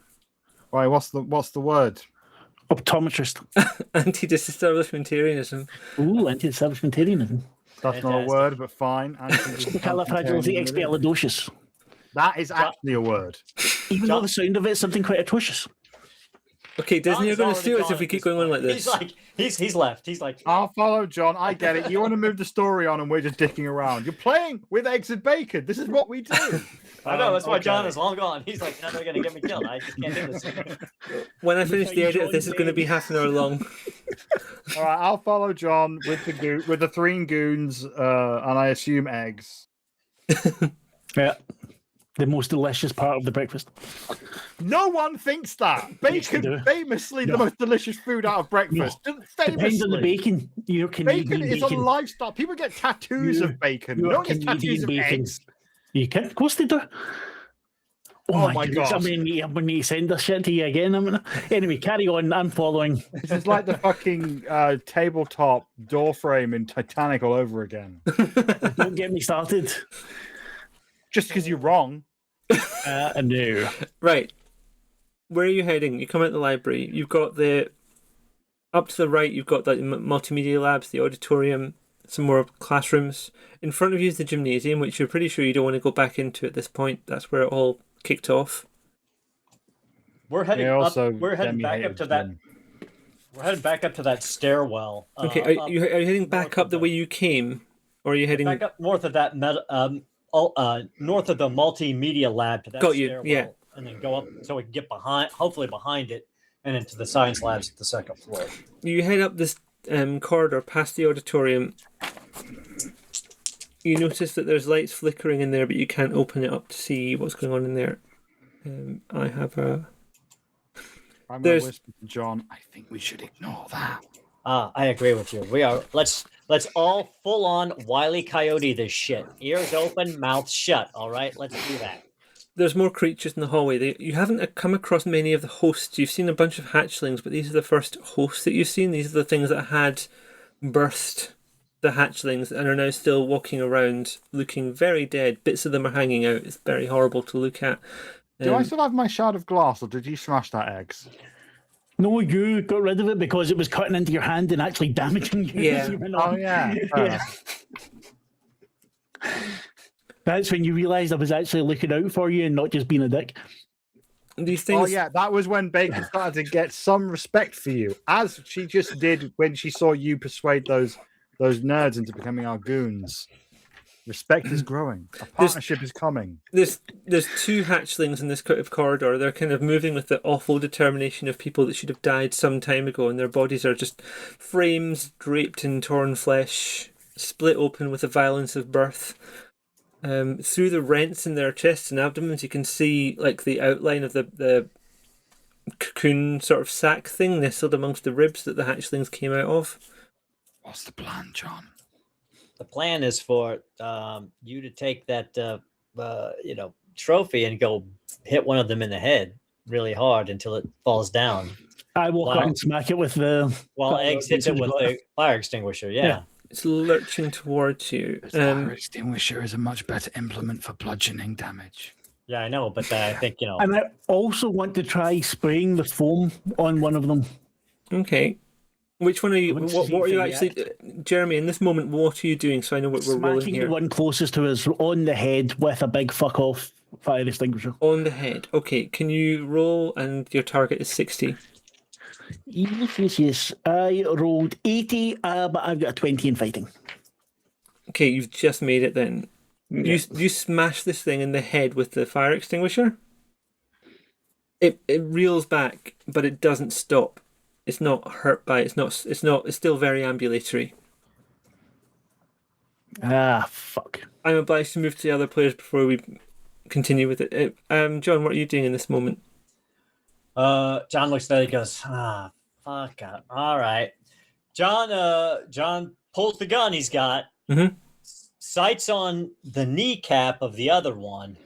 Right, what's the word? Optometrist. Anti-disestablishmentarianism. Ooh, anti-establishmentarianism. That's not a word, but fine. Supercalifragilisticexpialidocious. That is actually a word. Even though the sound of it is something quite atrocious. Okay, Disney are John's going to already sue us gone if we at keep this going on like point. this. He's like, he's left. He's like, I'll follow John. I get it. You want to move the story on and we're just dicking around. You're playing with eggs and bacon. This is what we do. I know, that's why okay. John is long gone. He's like, now they're going to get me killed. I just can't do this. When I finish the edit of this, is going to be half an hour long. All right, I'll follow John with the 3 goons, and I assume eggs. Yeah. The most delicious part of the breakfast. No one thinks that. Bacon, do. famously the most delicious food out of breakfast. Depends on the bacon. You're Canadian Bacon is a lifestyle. People get tattoos of bacon. No one gets tattoos of eggs. You can, of course they do. Oh my goodness, God. I'm going to send this shit to you again. Anyway, carry on. I'm following. This is like the fucking tabletop door frame in Titanic all over again. Don't get me started. Just because you're wrong. No. Right. Where are you heading? You come out the library. You've got up to the right, you've got the multimedia labs, the auditorium. some more classrooms. In front of you is the gymnasium, which you're pretty sure you don't want to go back into at this point. That's where it all kicked off. We're heading Yeah, also, up. We're heading Demi back hated up to that. gym. We're heading back up to that stairwell. Okay, are you heading back up the way you came, or are you heading back up north of that north of the multimedia lab to that Got you, stairwell, yeah. and then go up so we can get hopefully behind it, and into the science labs at the second floor. You head up this corridor past the auditorium. You notice that there's lights flickering in there, but you can't open it up to see what's going on in there. I have a. I'm going to whisper to John, I think we should ignore that. I agree with you. We are. Let's all full on Wile E. Coyote this shit. Ears open, mouth shut. All right, let's do that. There's more creatures in the hallway. You haven't come across many of the hosts. You've seen a bunch of hatchlings, but these are the first hosts that you've seen. These are the things that had birthed the hatchlings and are now still walking around looking very dead. Bits of them are hanging out. It's very horrible to look at. Do I still have my shard of glass, or did you smash that eggs? No, you got rid of it because it was cutting into your hand and actually damaging you. Yeah. Oh, yeah. Yeah. That's when you realised I was actually looking out for you and not just being a dick. These things. Oh, yeah, that was when Bacon started to get some respect for you, as she just did when she saw you persuade those nerds into becoming our goons. Respect is growing. A partnership is coming. There's two hatchlings in this corridor. They're kind of moving with the awful determination of people that should have died some time ago, and their bodies are just frames draped in torn flesh, split open with the violence of birth. Through the rents in their chests and abdomens, you can see like the outline of the cocoon sort of sack thing nestled amongst the ribs that the hatchlings came out of. What's the plan, John? The plan is for you to take that trophy and go hit one of them in the head really hard until it falls down. I walk up and smack it with the... While Eggs hits it with the fire extinguisher, yeah. It's lurching towards you. The fire extinguisher is a much better implement for bludgeoning damage. Yeah, I know, but I think, And I also want to try spraying the foam on one of them. Okay. Which one are you? What are you actually, Jeremy? In this moment, what are you doing? So I know what we're rolling Smacking here. the one closest to us on the head with a big fuck off fire extinguisher. On the head. Okay. Can you roll? And your target is 60. Yes. I rolled 80, but I've got a 20 in fighting. Okay, you've just made it then. Yeah. You smash this thing in the head with the fire extinguisher. It reels back, but it doesn't stop. It's not hurt by it. It's still very ambulatory. Ah, fuck. I'm obliged to move to the other players before we continue with it. John, what are you doing in this moment? John looks at it and goes, fuck. All right. John pulls the gun he's got, sights on the kneecap of the other one,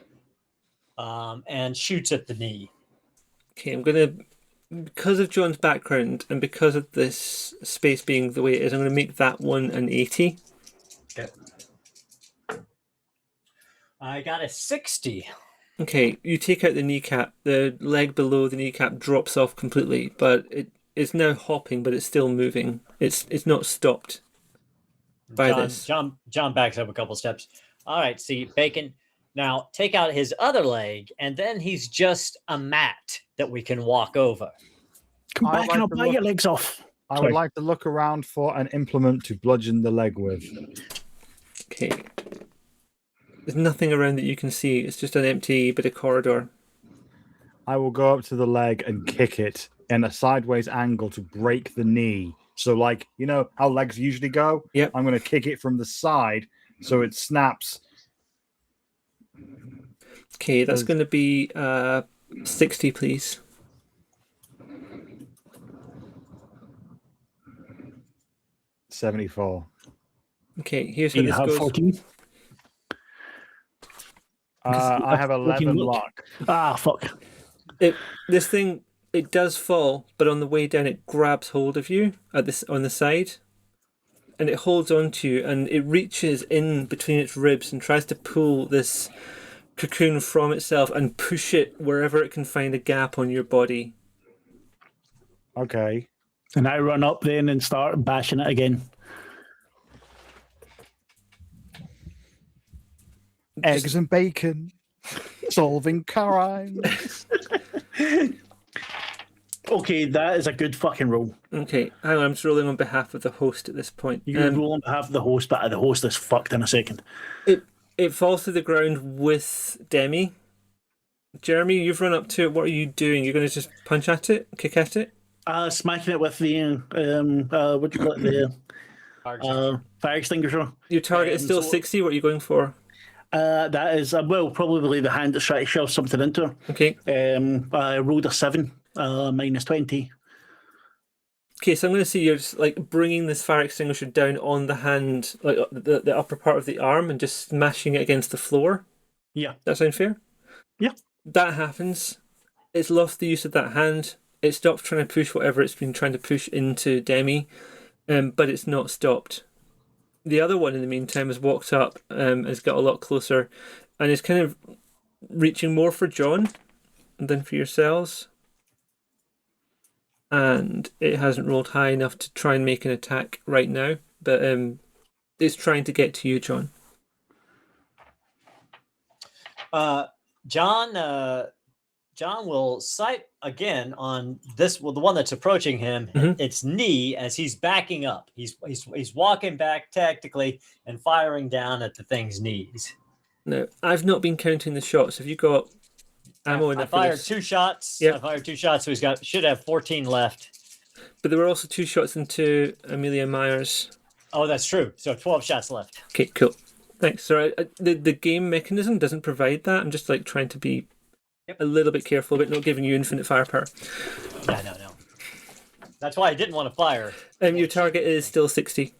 and shoots at the knee. Okay, I'm going to... Because of John's background and because of this space being the way it is, I'm going to make that one an 80. Okay. I got a 60. Okay, you take out the kneecap. The leg below the kneecap drops off completely, but it's now hopping, but it's still moving. It's not stopped by this. John backs up a couple steps. All right, see, Bacon. Now take out his other leg, and then he's just a mat that we can walk over. Come back and I'll bite your legs off. I would like to look around for an implement to bludgeon the leg with. Okay. There's nothing around that you can see. It's just an empty bit of corridor. I will go up to the leg and kick it in a sideways angle to break the knee. So, like, you know how legs usually go? Yep. I'm going to kick it from the side so it snaps. Okay, that's going to be 60, please. $74. Okay, here's how this goes. 14? I have 11 luck. Ah, fuck. This thing, it does fall, but on the way down, it grabs hold of you on the side, and it holds on to you, and it reaches in between its ribs and tries to pull this cocoon from itself and push it wherever it can find a gap on your body. Okay. And I run up then and start bashing it again. Eggs and bacon. Solving crimes. Okay, that is a good fucking roll. Okay, hang on, I'm just rolling on behalf of the host at this point. You roll on behalf of the host, but the host is fucked in a second. It falls to the ground with Demi. Jeremy, you've run up to it. What are you doing? You're going to just punch at it? Kick at it? Smacking it with the what do you call it? The fire extinguisher. Your target is still 60. What are you going for? That is probably the hand that's trying to shove something into her. Okay. I rolled a 7, minus 20. Okay, so I'm going to see you're just like bringing this fire extinguisher down on the hand, like the upper part of the arm, and just smashing it against the floor. Yeah. That sound fair? Yeah. That happens. It's lost the use of that hand. It stops trying to push whatever it's been trying to push into Demi, but it's not stopped. The other one, in the meantime, has walked up, has got a lot closer, and is kind of reaching more for John than for yourselves. And it hasn't rolled high enough to try and make an attack right now, but it's trying to get to you, John. John will sight again on this, well, the one that's approaching him. Mm-hmm. Its knee as he's backing up. He's walking back tactically and firing down at the thing's knees. No, I've not been counting the shots. Have you got ammo enough? I fired 2 shots. Yep. I fired 2 shots, so should have 14 left. But there were also 2 shots into Amelia Myers. Oh, that's true. So 12 shots left. Okay, cool. Thanks. Sorry, the game mechanism doesn't provide that. I'm just like trying to be a little bit careful about not giving you infinite firepower. Yeah, no. That's why I didn't want to fire. Your target is still 60.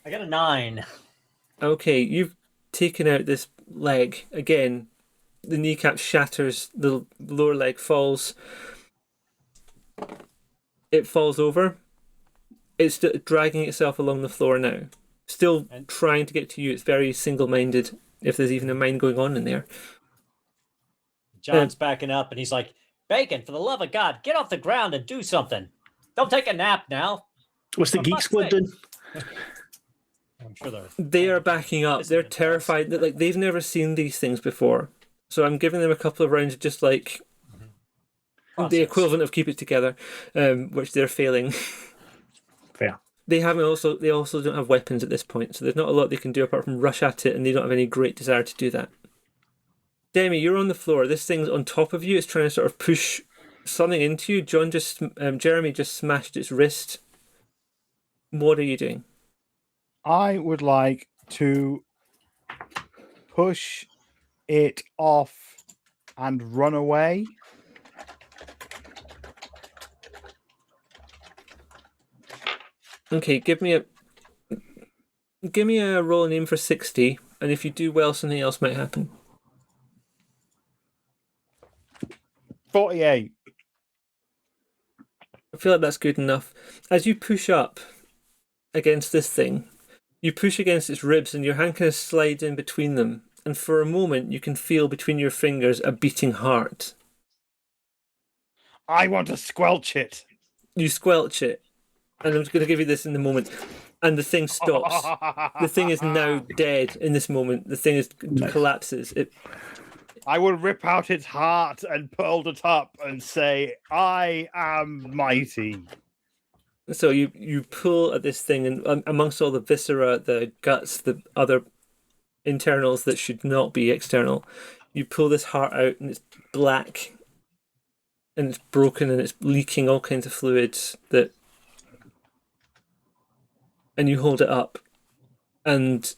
I got a 9. Okay, you've taken out this leg. Again, the kneecap shatters, the lower leg falls. It falls over. It's still dragging itself along the floor now. Still trying to get to you. It's very single-minded, if there's even a mind going on in there. John's backing up, and he's like, Bacon, for the love of God, get off the ground and do something. Don't take a nap now. What's the Geek Squad doing? I'm sure they are backing up. They're terrified. That they've never seen these things before. So I'm giving them a couple of rounds of just like the equivalent of keep it together, which they're failing. Fair. They also don't have weapons at this point, so there's not a lot they can do apart from rush at it, and they don't have any great desire to do that. Demi, you're on the floor. This thing's on top of you. It's trying to sort of push something into you. Jeremy just smashed its wrist. What are you doing? I would like to push it off and run away. Okay, give me a roll and aim for 60, and if you do well, something else might happen. 48. I feel like that's good enough. As you push up against this thing, you push against its ribs and your hand kind of slides in between them, and for a moment you can feel between your fingers a beating heart. I want to squelch it. You squelch it, and I'm just going to give you this in the moment, and the thing stops. The thing is now dead in this moment. The thing collapses. I will rip out its heart and hold it up and say, I am mighty. So you pull at this thing, and amongst all the viscera, the guts, the other internals that should not be external, you pull this heart out, and it's black, and it's broken, and it's leaking all kinds of fluids. And you hold it up, and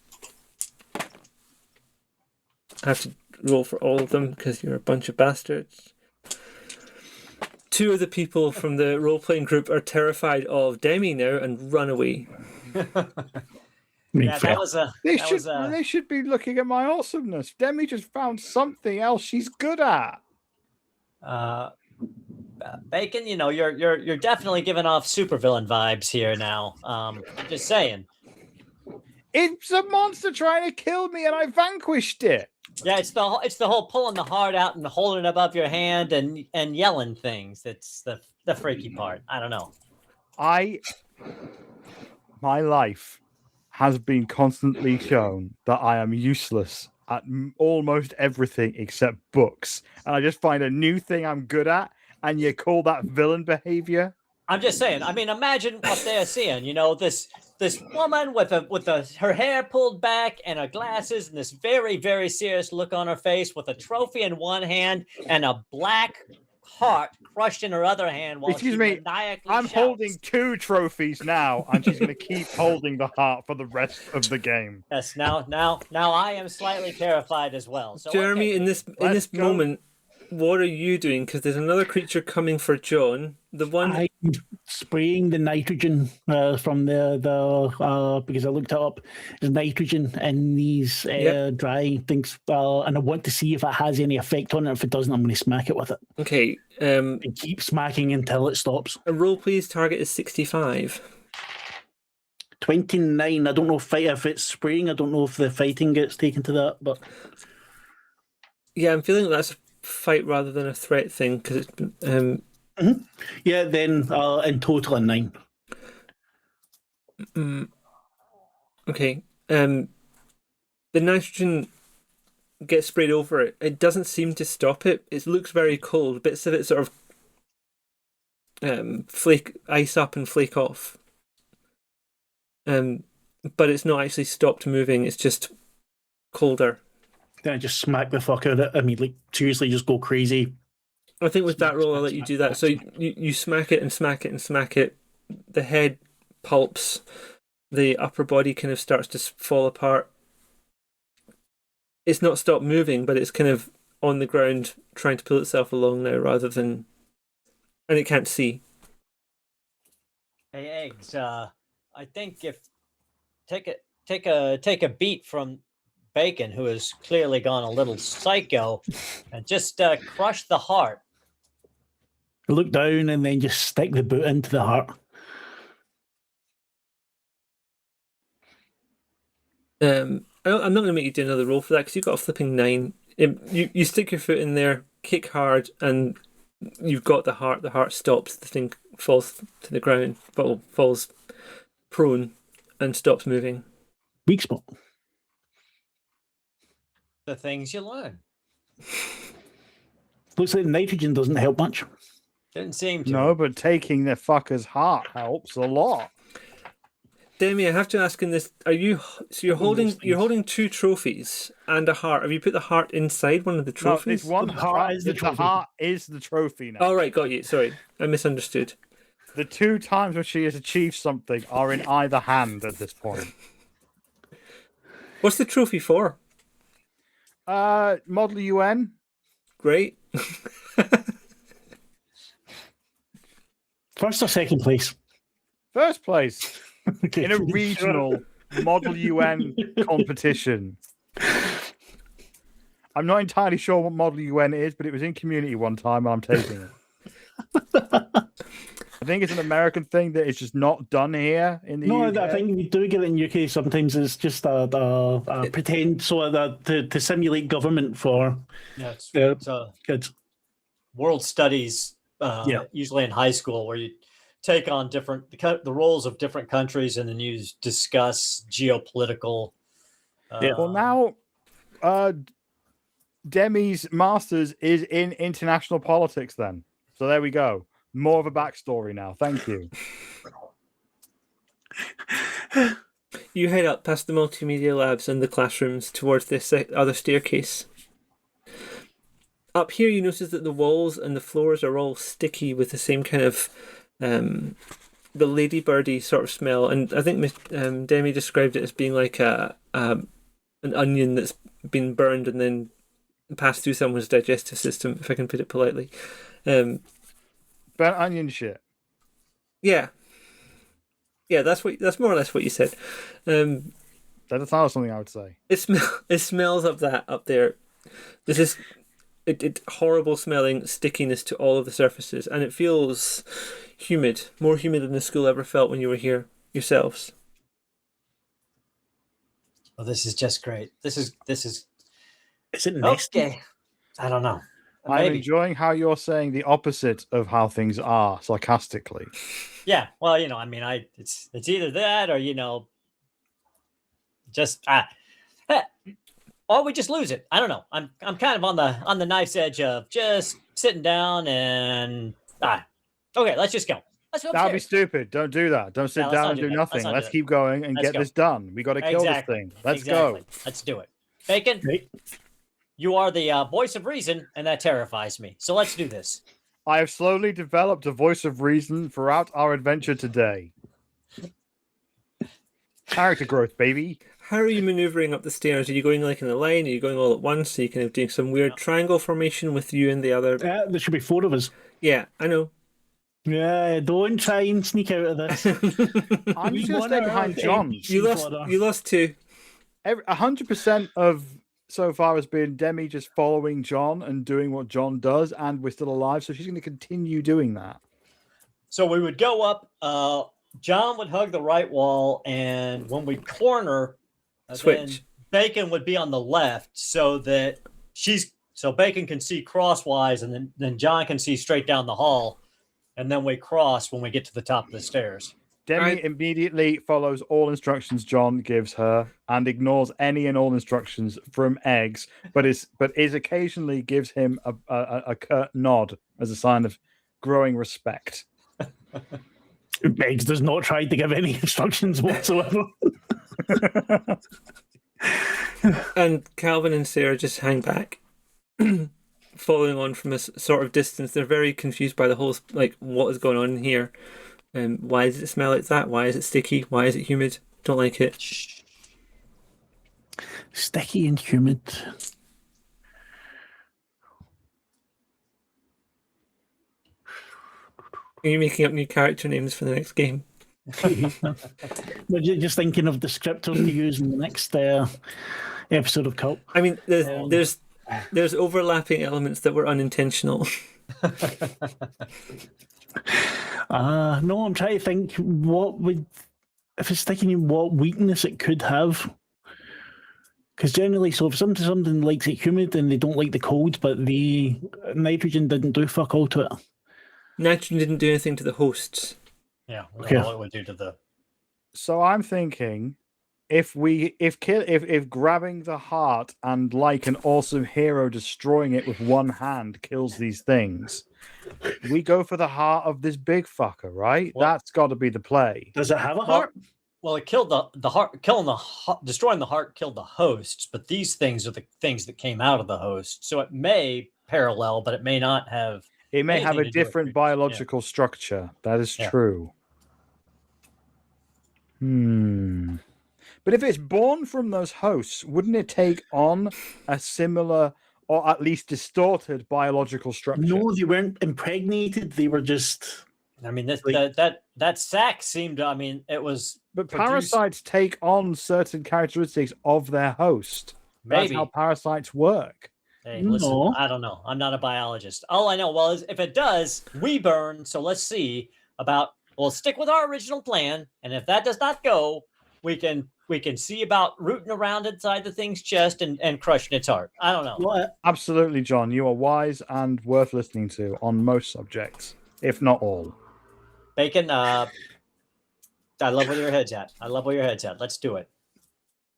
I have to roll for all of them because you're a bunch of bastards. 2 of the people from the role-playing group are terrified of Demi now and run away. Yeah, that was a... They should be looking at my awesomeness. Demi just found something else she's good at. Bacon, you're definitely giving off supervillain vibes here now. Just saying. It's a monster trying to kill me, and I vanquished it. Yeah, it's the whole pulling the heart out and holding it above your hand and yelling things. That's the freaky part. I don't know. My life has been constantly shown that I am useless at almost everything except books. And I just find a new thing I'm good at, and you call that villain behavior? I'm just saying. I mean, imagine what they're seeing. You know, this woman with her hair pulled back and her glasses and this very, very serious look on her face with a trophy in one hand and a black heart crushed in her other hand while Excuse she me, maniacally I'm shouts. holding 2 trophies now, and she's going to keep holding the heart for the rest of the game. Yes, now I am slightly terrified as well. So Jeremy, okay. in this moment, what are you doing? Because there's another creature coming for John. The one I'm spraying the nitrogen from the because I looked it up. There's nitrogen in these dry things, and I want to see if it has any effect on it. If it doesn't, I'm going to smack it with it. Okay. And keep smacking until it stops. A roll, please. Target is 65. 29. I don't know if it's spraying. I don't know if the fighting gets taken to that, but Yeah, I'm feeling that's a fight rather than a threat thing because it's yeah. Then in total, a 9. Okay. The nitrogen gets sprayed over it. It doesn't seem to stop it. It looks very cold. Bits of it sort of ice up and flake off. But it's not actually stopped moving. It's just colder. Then I just smack the fuck out of it. I mean, like, seriously, just go crazy. I think with that roll, I'll let you do that. So you smack it and smack it and smack it. The head pulps. The upper body kind of starts to fall apart. It's not stopped moving, but it's kind of on the ground trying to pull itself along now rather than... And it can't see. Hey, Eggs, I think if take a beat from Bacon, who has clearly gone a little psycho, and just crush the heart. I look down and then just stick the boot into the heart. I'm not going to make you do another roll for that because you've got a flipping 9. You stick your foot in there, kick hard, and you've got the heart. The heart stops. The thing falls to the ground, but falls prone and stops moving. Weak spot. The things you learn. Looks like the nitrogen doesn't help much. Didn't seem to. No, but taking the fucker's heart helps a lot. Demi, I have to ask in this: you're holding 2 trophies and a heart. Have you put the heart inside one of the trophies? No, it's one The heart is the trophy. The heart is the trophy now. Oh right, got you. Sorry, I misunderstood. The 2 times when she has achieved something are in either hand at this point. What's the trophy for? Model UN. Great. First or second place? First place. Okay. In a regional Model UN competition. I'm not entirely sure what Model UN is, but it was in Community one time and I'm taking it. I think it's an American thing that is just not done here in the UK. I think we do get it in UK. Sometimes it's just a pretend to simulate government for It's kids. world studies, usually in high school, where you take on the roles of different countries and then you discuss geopolitical. Well, now Demi's master's is in international politics then. So there we go. More of a backstory now. Thank you. You head up past the multimedia labs and the classrooms towards this other staircase. Up here, you notice that the walls and the floors are all sticky with the same kind of the ladybirdy sort of smell. And I think Demi described it as being like an onion that's been burned and then passed through someone's digestive system, if I can put it politely. Burnt onion shit. Yeah, that's more or less what you said. That's not something I would say. It smells of that up there. This is it horrible smelling stickiness to all of the surfaces, and it feels humid, more humid than the school ever felt when you were here yourselves. Oh, this is just great. This is. Is it nasty? Okay. I don't know. I'm enjoying how you're saying the opposite of how things are sarcastically. Yeah. Well, I mean, it's either that or Just or we just lose it. I don't know. I'm kind of on the knife's edge of just sitting down and okay, let's just go. Let's go. That'd be stupid. Don't do that. Don't sit down and do nothing. Let's keep going and get this done. We got to kill this thing. Let's go. Let's do it. Bacon, you are the voice of reason, and that terrifies me. So let's do this. I have slowly developed a voice of reason throughout our adventure today. Character growth, baby. How are you maneuvering up the stairs? Are you going like in a line? Are you going all at once? Are you kind of doing some weird triangle formation with you and the other? There should be 4 of us. Yeah, I know. Yeah, don't try and sneak out of this. I'm just going to stay behind John. You lost 2. 100% of so far has been Demi just following John and doing what John does, and we're still alive, so she's going to continue doing that. So we would go up. John would hug the right wall, and when we corner, switch. Bacon would be on the left, so that Bacon can see crosswise, and then John can see straight down the hall, and then we cross when we get to the top of the stairs. Demi immediately follows all instructions John gives her and ignores any and all instructions from Eggs, but occasionally gives him a curt nod as a sign of growing respect. Eggs does not try to give any instructions whatsoever. And Calvin and Sarah just hang back, following on from a sort of distance. They're very confused by the whole, like, what is going on here? Why does it smell like that? Why is it sticky? Why is it humid? Don't like it. Sticky and humid. Are you making up new character names for the next game? We're just thinking of descriptors to use in the next episode of Cult. I mean, there's overlapping elements that were unintentional. No, I'm trying to think if it's thinking what weakness it could have. Because generally, so if something likes it humid and they don't like the cold, but the nitrogen didn't do fuck all to it. Nitrogen didn't do anything to the hosts. Yeah, we know what it would do to the. So I'm thinking, if grabbing the heart and like an awesome hero destroying it with one hand kills these things, we go for the heart of this big fucker, right? Well, that's got to be the play. Does it have a heart? Well, it killed the heart. Destroying the heart killed the hosts, but these things are the things that came out of the host. So it may parallel, but it may not have. It may have a different biological structure. That is true. But if it's born from those hosts, wouldn't it take on a similar or at least distorted biological structure? No, they weren't impregnated. They were just. I mean, that sac seemed. I mean, it was. But parasites take on certain characteristics of their host. Maybe. That's how parasites work. Hey, listen, I don't know. I'm not a biologist. All I know, is if it does, we burn. So let's see about. We'll stick with our original plan, and if that does not go, we can see about rooting around inside the thing's chest and crushing its heart. I don't know. What? Absolutely, John. You are wise and worth listening to on most subjects, if not all. Bacon, I love where your head's at. Let's do it.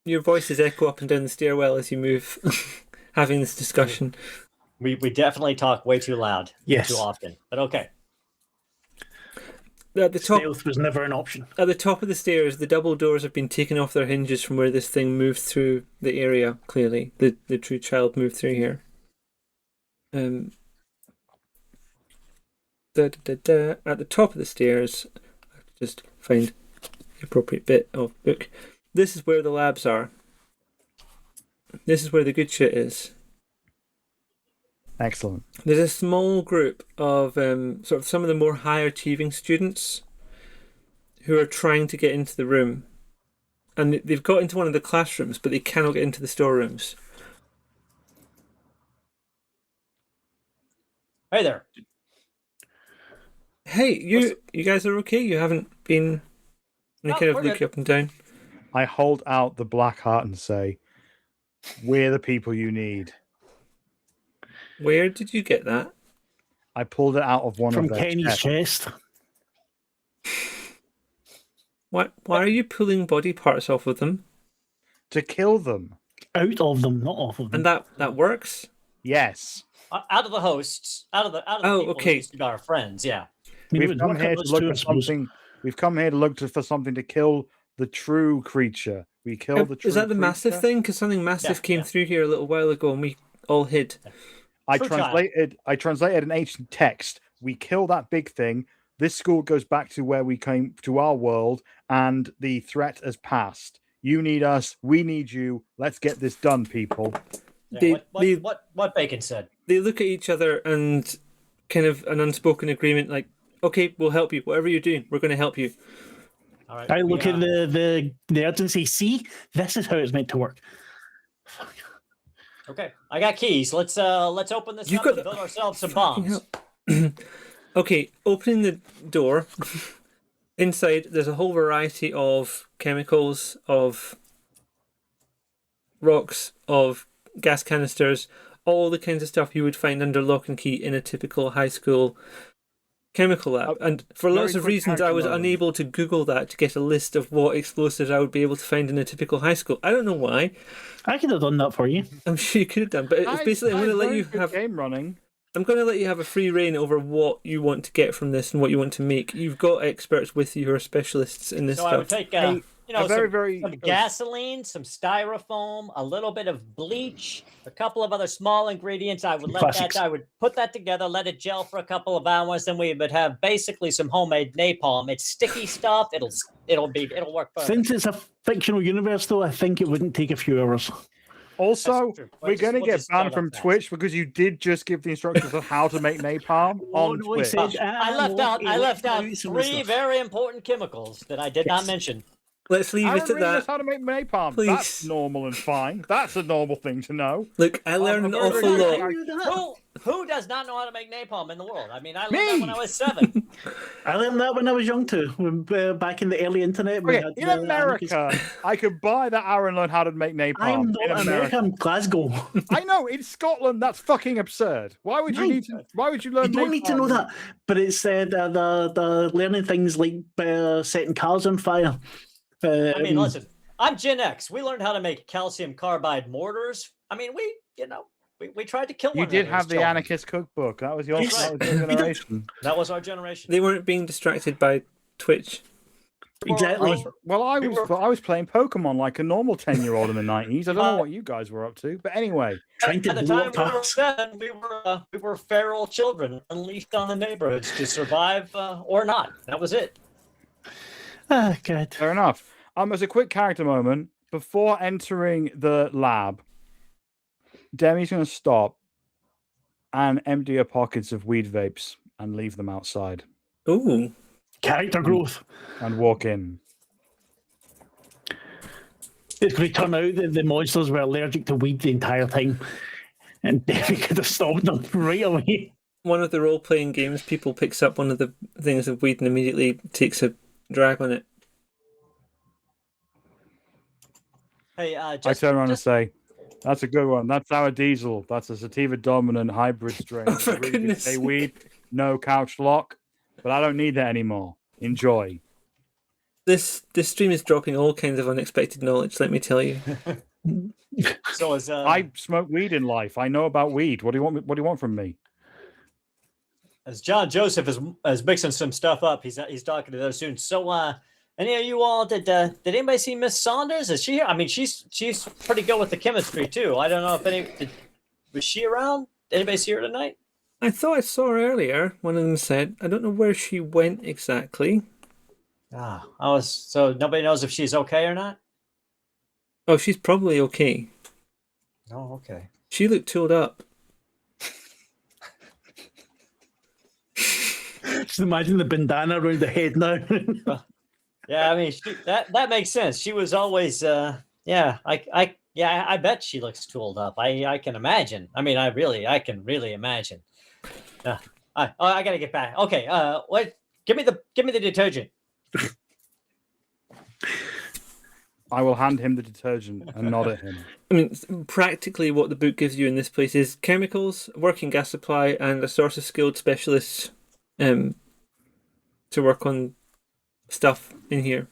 Your voices echo up and down the stairwell as you move, having this discussion. We definitely talk way too loud. Yes. Too often. But okay. At the top, stealth was never an option. At the top of the stairs, the double doors have been taken off their hinges from where this thing moved through the area, clearly. The true child moved through here. At the top of the stairs, I'll just find the appropriate bit of book. This is where the labs are. This is where the good shit is. Excellent. There's a small group of sort of some of the more higher achieving students who are trying to get into the room. And they've got into one of the classrooms, but they cannot get into the storerooms. Hey there. Hey, you guys are okay? You haven't been... And kind of look you up and down. I hold out the black heart and say, we're the people you need. Where did you get that? I pulled it out of one from of their Kenny's chest. Why are you pulling body parts off of them? to kill them. Out of them, not off of them. And that works? Yes. Out of the hosts, out of the Oh, people okay. who used to be our friends. Yeah. I mean, it We've would come work here out to those look two, I for suppose. something. We've come here to look for something to kill the true creature. We kill the true Is that the massive creature. thing? Because something massive came yeah. through here a little while ago and we all hid. I True child. translated an ancient text. We kill that big thing. This school goes back to where we came, to our world, and the threat has passed. You need us. We need you. Let's get this done, people. Yeah, what Bacon said. They look at each other and kind of an unspoken agreement like, okay, we'll help you. Whatever you're doing, we're going to help you. All right. I look at the nerds and say, see, this is how it's meant to work. Okay, I got keys. Let's open this You've up got and the- build ourselves some Fucking bombs. hell. Okay, opening the door. Inside, there's a whole variety of chemicals, of rocks, of gas canisters, all the kinds of stuff you would find under lock and key in a typical high school chemical lab. And for very lots of quick reasons, I character was moment. unable to Google that to get a list of what explosives I would be able to find in a typical high school. I don't know why. I could have done that for you. I'm sure you could have done, but it's basically I'm going to let you have. game running. I'm going to let you have a free reign over what you want to get from this and what you want to make. You've got experts with you who are specialists in this So I would stuff. take very some gasoline, some styrofoam, a little bit of bleach, a couple of other small ingredients. I would Classics. I would put that together, let it gel for a couple of hours, then we would have basically some homemade napalm. It's sticky stuff. It'll work perfect. Since it's a fictional universe, though, I think it wouldn't take a few hours. Also, true. we're going to We'll get just start banned from off fast. Twitch because you did just give the instructions of how to make napalm on no, he Twitch. said- I left out three very important chemicals that I did not mention. Let's leave Aaron it at really knows that. how to make napalm. Please. That's normal and fine. That's a normal thing to know. Look, I learned an I'm awful very lot. Who does not know how to make napalm in the world? I mean, I learned Me! that when I was 7. I learned that when I was young, too. Back in the early internet. we Okay, had in the America, I could buy that Aaron learned how to make napalm. I'm in not America, I'm Glasgow. I know, in Scotland, that's fucking absurd. Why would you Right. need to? Why would you learn? You don't need to know that. But it's the learning things like setting cars on fire. I mean, listen, I'm Gen X. We learned how to make calcium carbide mortars. I mean, we tried to kill You one did another as have the children. anarchist cookbook. That was your, Yes. that was your generation. That was our generation. They weren't being distracted by Twitch. Exactly. I was playing Pokemon like a normal 10-year-old in the 90s. I don't know what you guys were up to, but anyway. Trying to At the blow time up we were cars. 7, we were feral children unleashed on the neighborhoods to survive or not. That was it. Ah, good. Fair enough. As a quick character moment, before entering the lab, Demi's going to stop and empty her pockets of weed vapes and leave them outside Ooh. Character growth. and walk in. It's going to turn out that the monsters were allergic to weed the entire time. And Demi could have stopped them right away. One of the role playing games, people picks up one of the things of weed and immediately takes a drag on it. Hey, I turn around and say, "That's a good one. That's our diesel. That's a sativa dominant hybrid strain. Oh, for Really good goodness day sake. weed, no couch lock, but I don't need that anymore. Enjoy." This stream is dropping all kinds of unexpected knowledge, let me tell you. so as I smoke weed in life. I know about weed. What do you want? What do you want from me? as John Joseph is mixing some stuff up, he's talking to those students. So, any of you all did anybody see Miss Saunders? Is she here? I mean, she's pretty good with the chemistry too. I don't know if was she around? Anybody see her tonight? I thought I saw her earlier, one of them said. I don't know where she went exactly. So nobody knows if she's okay or not? Oh, she's probably okay. Oh, okay. She looked tooled up. Just imagine the bandana around the head now. Yeah, I mean that makes sense. She was always I bet she looks tooled up. I can imagine. I mean, I can really imagine. I gotta get back. Okay, what? Give me the detergent. I will hand him the detergent and nod at him. I mean, practically what the book gives you in this place is chemicals, working gas supply, and a source of skilled specialists to work on stuff in here.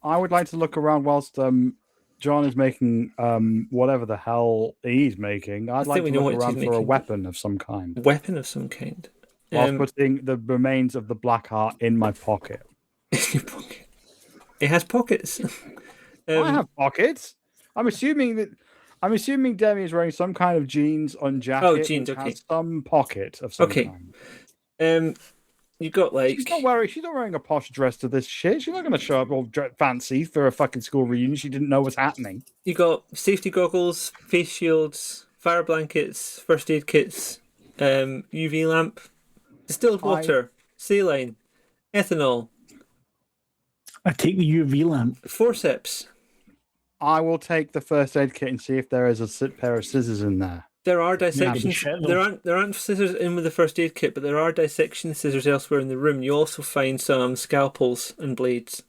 I would like to look around whilst John is making whatever the hell he's making, I'd like think we to know look what he's around for a making. weapon of some kind, Weapon of some kind. whilst putting the remains of the black heart in my pocket. In your pocket. It has pockets. I have pockets. I'm assuming Demi is wearing some kind of jeans on jacket jeans, which okay. has some pocket of some kind. You got like She's not wearing a posh dress to this shit. She's not going to show up all fancy for a fucking school reunion. She didn't know what's happening. you got safety goggles, face shields, fire blankets, first aid kits, UV lamp, distilled water, saline, ethanol. I take the UV lamp. Forceps. I will take the first aid kit and see if there is a pair of scissors in there. There are dissection. shit, There aren't scissors in with the first aid kit, but there are dissection scissors elsewhere in the room. You also find some scalpels and blades.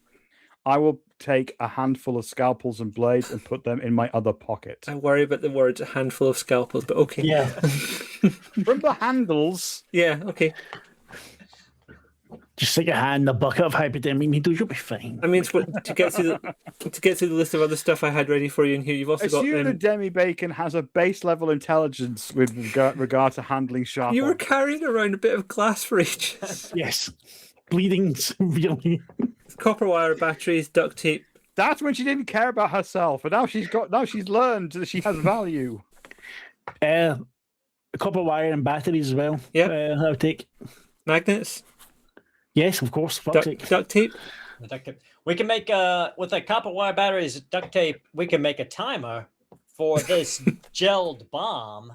I will take a handful of scalpels and blades and put them in my other pocket. I worry about the words "a handful of scalpels," but okay. Yeah. From the handles. Yeah. Okay. Just stick your hand in a bucket of hypodermic needles, you'll be fine. I mean, to get through the list of other stuff I had ready for you in here, you've also Assume got. that Demi Bacon has a base level intelligence with regard to handling sharp. You were carrying around a bit of glass for ages. Yes. Bleeding severely. Copper wire, batteries, duct tape. That's when she didn't care about herself, and now she's learned that she has value. Copper wire and batteries as well. Yeah. I'll take. Magnets. Yes, of course. Fuck's sake. Duct tape. The duct tape. We can make with the copper wire batteries, duct tape. We can make a timer for this gelled bomb,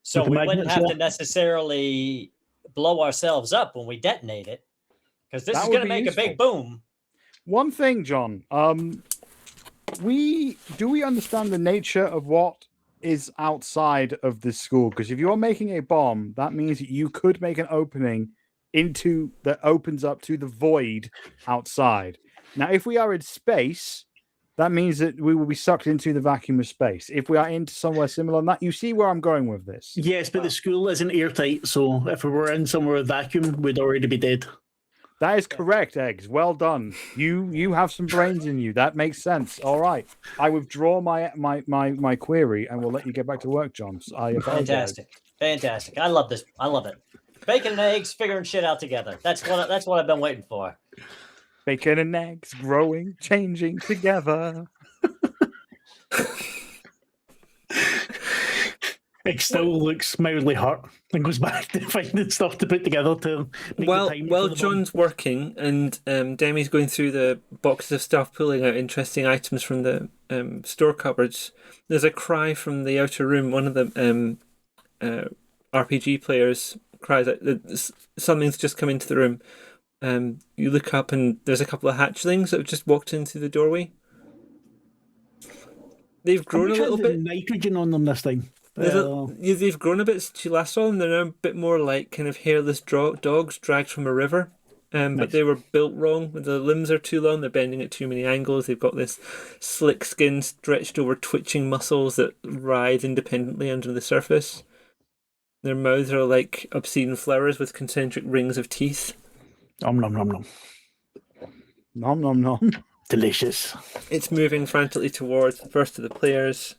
so With the we wouldn't magnets, have yeah. to necessarily blow ourselves up when we detonate it, because this That is would going to be make a big useful. boom. One thing, John. We understand the nature of what is outside of this school? Because if you're making a bomb, that means that you could make an opening that opens up to the void outside. Now, if we are in space, that means that we will be sucked into the vacuum of space. If we are into somewhere similar on that, you see where I'm going with this. Yes, but the school isn't airtight, so if we were in somewhere with vacuum, we'd already be dead. That is correct, Eggs. Well done. You have some brains in you. That makes sense. All right. I withdraw my query and we'll let you get back to work, John. I apologize. Fantastic. I love this. I love it. Bacon and eggs figuring shit out together. That's what I've been waiting for. Bacon and eggs growing, changing together. It still looks mildly hurt and goes back to finding stuff to put together to make the time While for the John's working and Demi's going through the boxes of stuff, pulling out interesting items from the store cupboards, there's a cry from the outer room. One of the RPG players cries out that something's just come into the room. You look up and there's a couple of hatchlings that have just walked in through the doorway. They've grown a little bit. Nitrogen on them this time. They've grown a bit since you last saw them. They're now a bit more like kind of hairless dogs dragged from a river. But they were built wrong. The limbs are too long. They're bending at too many angles. They've got this slick skin stretched over twitching muscles that writhe independently under the surface. Their mouths are like obscene flowers with concentric rings of teeth. Nom nom nom nom. Nom nom nom. Delicious. It's moving frantically towards the first of the players.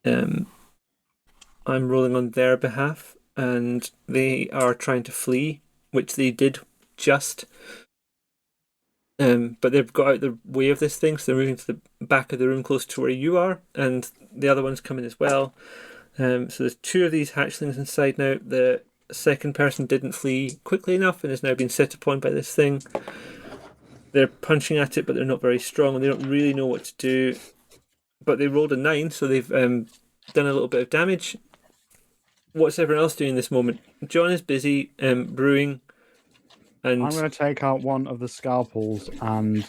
I'm rolling on their behalf, and they are trying to flee, which they did just. But they've got out the way of this thing, so they're moving to the back of the room close to where you are, and the other one's coming as well. So there's two of these hatchlings inside now. The second person didn't flee quickly enough and has now been set upon by this thing. They're punching at it, but they're not very strong, and they don't really know what to do. But they rolled a 9, so they've done a little bit of damage. What's everyone else doing in this moment? John is busy brewing. And I'm going to take out one of the scalpels and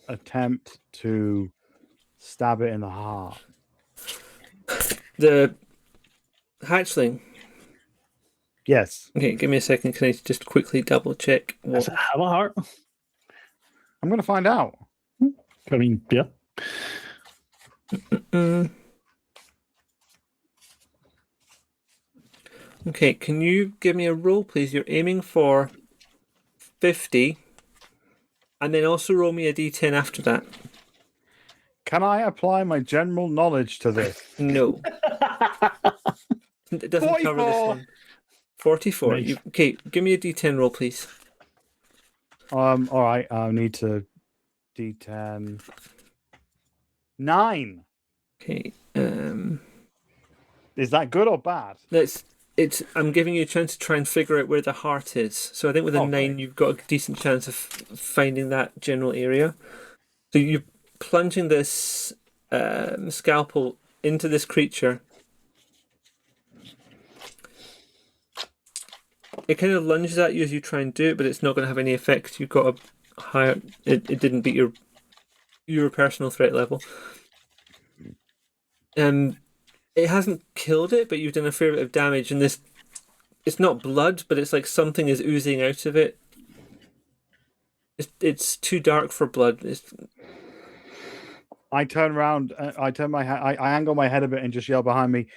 attempt to stab it in the heart. The hatchling. Yes. Okay, give me a second. Can I just quickly double check? Does it have a heart? I'm going to find out. I mean, yeah. Okay, can you give me a roll, please? You're aiming for 50, and then also roll me a d10 after that. Can I apply my general knowledge to this? No. It doesn't cover this 44. one. 44. Nice. Okay, give me a D10 roll, please. All right. I need to D10. 9. Okay. Is that good or bad? I'm giving you a chance to try and figure out where the heart is. So I think with a 9, you've got a decent chance of finding that general area. So you're plunging this scalpel into this creature. It kind of lunges at you as you try and do it, but it's not going to have any effect. You've got a higher. It didn't beat your personal threat level. It hasn't killed it, but you've done a fair bit of damage, and it's not blood, but it's like something is oozing out of it. It's too dark for blood. I turn around, I turn my head, I angle my head a bit and just yell behind me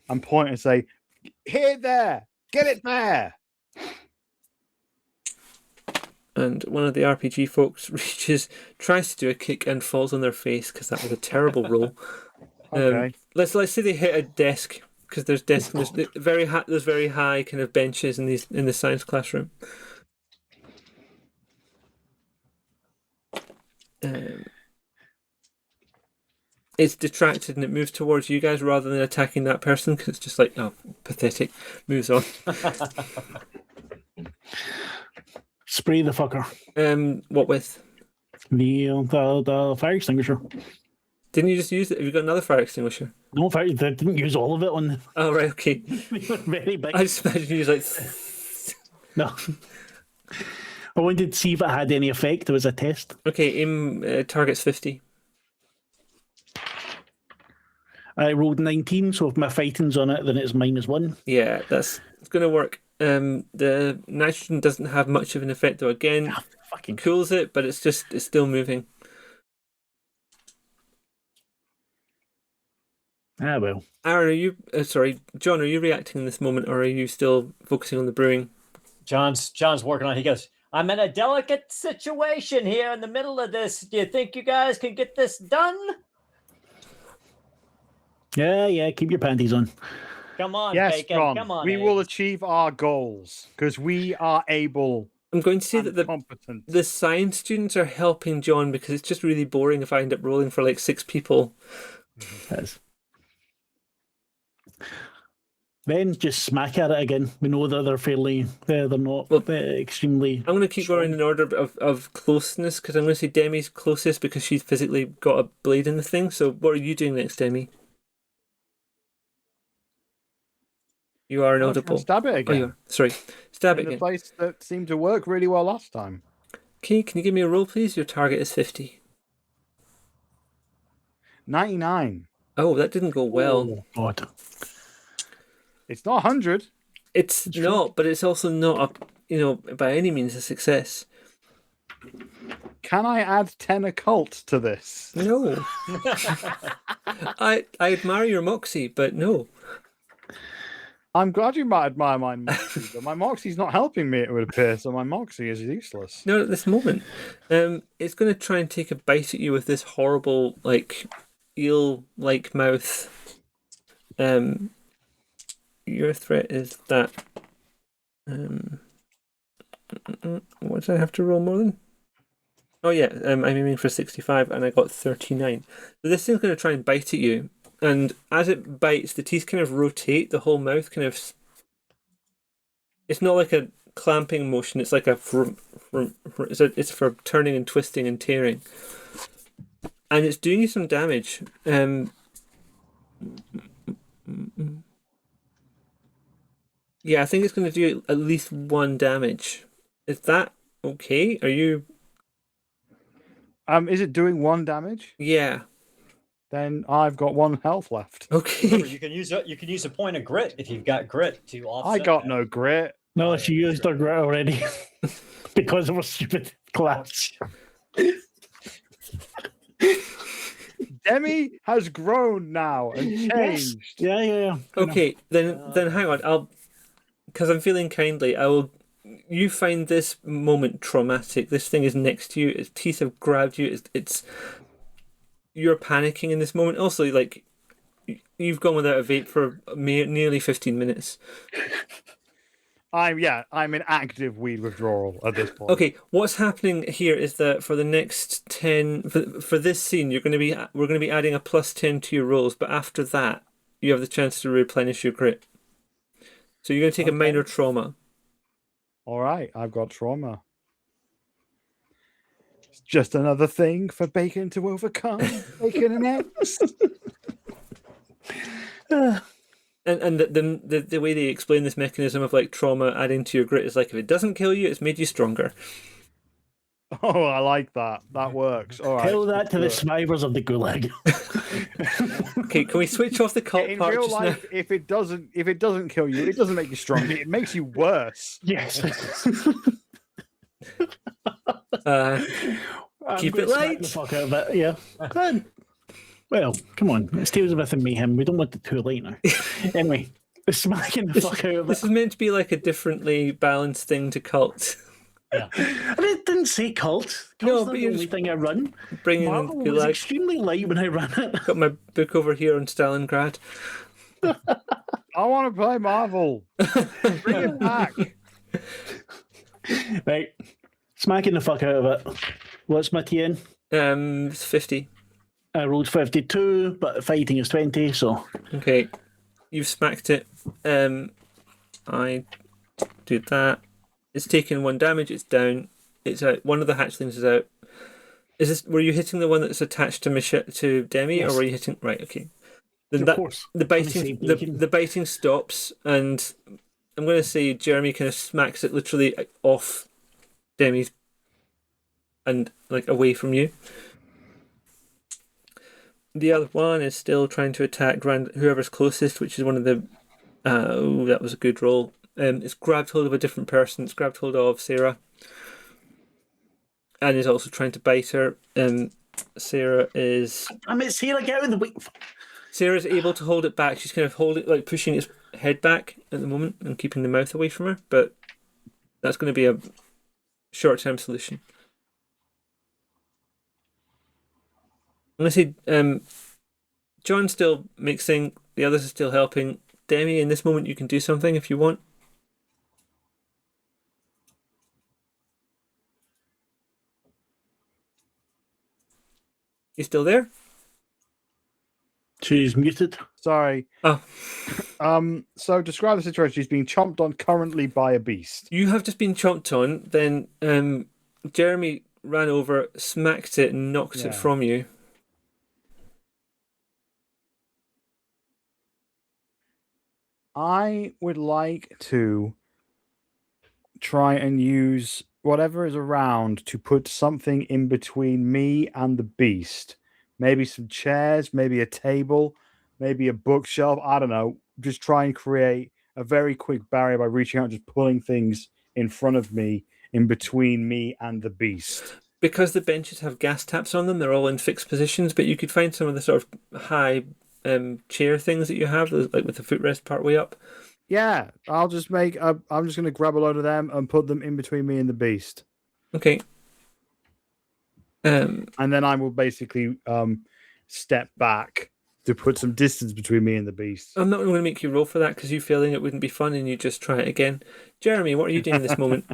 and point and say, "Hit it there! Get it there!" And one of the RPG folks tries to do a kick and falls on their face because that was a terrible roll. Okay. Let's say they hit a desk because there's desks. There's very high kind of benches in the science classroom. It's distracted and it moves towards you guys rather than attacking that person because it's just like, oh, pathetic. Moves on. Spray the fucker. What with? The fire extinguisher. Didn't you just use it? Have you got another fire extinguisher? No, fire. They didn't use all of it on. Oh right, okay. They were very big. I just imagine you use like. No. I wanted to see if it had any effect. It was a test. Okay, aim targets 50. I rolled 19, so if my fighting's on it, then it's -1. Yeah, it's going to work. The nitrogen doesn't have much of an effect though. Again, Fucking cools it, but it's still moving. Ah, well. Aaron, John, are you reacting in this moment, or are you still focusing on the brewing? John's working on it. He goes, I'm in a delicate situation here in the middle of this. Do you think you guys can get this done? Yeah, keep your panties on. Come on, Yes, Bacon. John. Come on. We will Eggs. achieve our goals because we are able. I'm going to say that competent. the science students are helping John because it's just really boring if I end up rolling for like 6 people. Yes. Then just smack at it again. We know that they're not extremely. I'm going to keep going in order of closeness because I'm going to say Demi's closest because she's physically got a blade in the thing. So what are you doing next, Demi? You are inaudible. Stab it again. Oh, you are. Sorry. Stab it In the again. place that seemed to work really well last time. Okay, can you give me a roll, please? Your target is 50. 99. Oh, that didn't go well. Oh, God. It's not 100. It's not, but it's also not by any means a success. Can I add 10 occult to this? No. I admire your moxie, but no. I'm glad you might admire my moxie, but my moxie's not helping me, it would appear, so my moxie is useless. No, at this moment. It's going to try and take a bite at you with this horrible, eel-like mouth. Your threat is that. What did I have to roll more than? Oh yeah, I'm aiming for 65 and I got 39. So this thing's going to try and bite at you. And as it bites, the teeth kind of rotate, the whole mouth kind of... It's not like a clamping motion, it's like a... It's for turning and twisting and tearing. And it's doing you some damage. Yeah, I think it's going to do at least 1 damage. Is that okay? Are you... Is it doing 1 damage? Yeah. Then I've got 1 health left. Remember, Okay. you can use a point of grit if you've got grit to offset. I got that. no grit. No, she used her grit already because of a stupid class. Demi has grown now and changed. Yeah. Okay, then hang on. Because I'm feeling kindly, you find this moment traumatic. This thing is next to you. Its teeth have grabbed you. you're panicking in this moment. Also, like, you've gone without a vape for nearly 15 minutes. I'm in active weed withdrawal at this point. Okay, what's happening here is that for the next 10 for this scene, we're going to be adding a +10 to your rolls, but after that, you have the chance to replenish your grit. So you're going to take a minor trauma. All right, I've got trauma. It's just another thing for Bacon to overcome. Bacon and eggs. And the way they explain this mechanism of like trauma adding to your grit is like, if it doesn't kill you, it's made you stronger. Oh, I like that. That works. All right. Tell that to the survivors of the Gulag. Okay, can we switch off the cult In part real just life, now? if it doesn't kill you, it doesn't make you stronger. It makes you worse. Yes. Keep it light. The fuck out of it. Yeah. Good. Well, come on. It's Tales of Myth and Mayhem. We don't want it too late now. Anyway, smacking the fuck out of This it. is meant to be like a differently balanced thing to cult. Yeah. I mean, it didn't say cult. Cult's No, not but the you're only just thing I run. bringing in Marvel was Gulag. extremely light when I ran it. Got my book over here on Stalingrad. I want to play Marvel. Bring it back. Right. Smacking the fuck out of it. What's my TN? It's 50. I rolled 52, but fighting is 20, so. Okay, you've smacked it. I do that. It's taken 1 damage. It's down. It's out. One of the hatchlings is out. Were you hitting the one that's attached to Demi, Yes. or were you hitting? Right. Okay. Then Of course. the biting stops, and I'm going to say Jeremy kind of smacks it literally off Demi's and like away from you. The other one is still trying to attack whoever's closest, which is one of the. That was a good roll. It's grabbed hold of a different person. It's grabbed hold of Sarah, and is also trying to bite her. Sarah is. I mean, Sarah, get out of the way. Sarah's able to hold it back. She's kind of pushing its head back at the moment and keeping the mouth away from her. But that's going to be a short-term solution. I'm going to say John's still mixing. The others are still helping. Demi, in this moment, you can do something if you want. You still there? She's muted. Sorry. Oh. So describe the situation. She's being chomped on currently by a beast. You have just been chomped on. Then Jeremy ran over, smacked it, and knocked it from you. I would like to try and use whatever is around to put something in between me and the beast. Maybe some chairs, maybe a table, maybe a bookshelf. I don't know. Just try and create a very quick barrier by reaching out and just pulling things in front of me, in between me and the beast. Because the benches have gas taps on them, they're all in fixed positions, but you could find some of the sort of high chair things that you have, like with the footrest part way up. Yeah, I'm just going to grab a load of them and put them in between me and the beast. Okay. And then I will basically step back to put some distance between me and the beast. I'm not going to make you roll for that because you feeling it wouldn't be fun and you just try it again. Jeremy, what are you doing in this moment?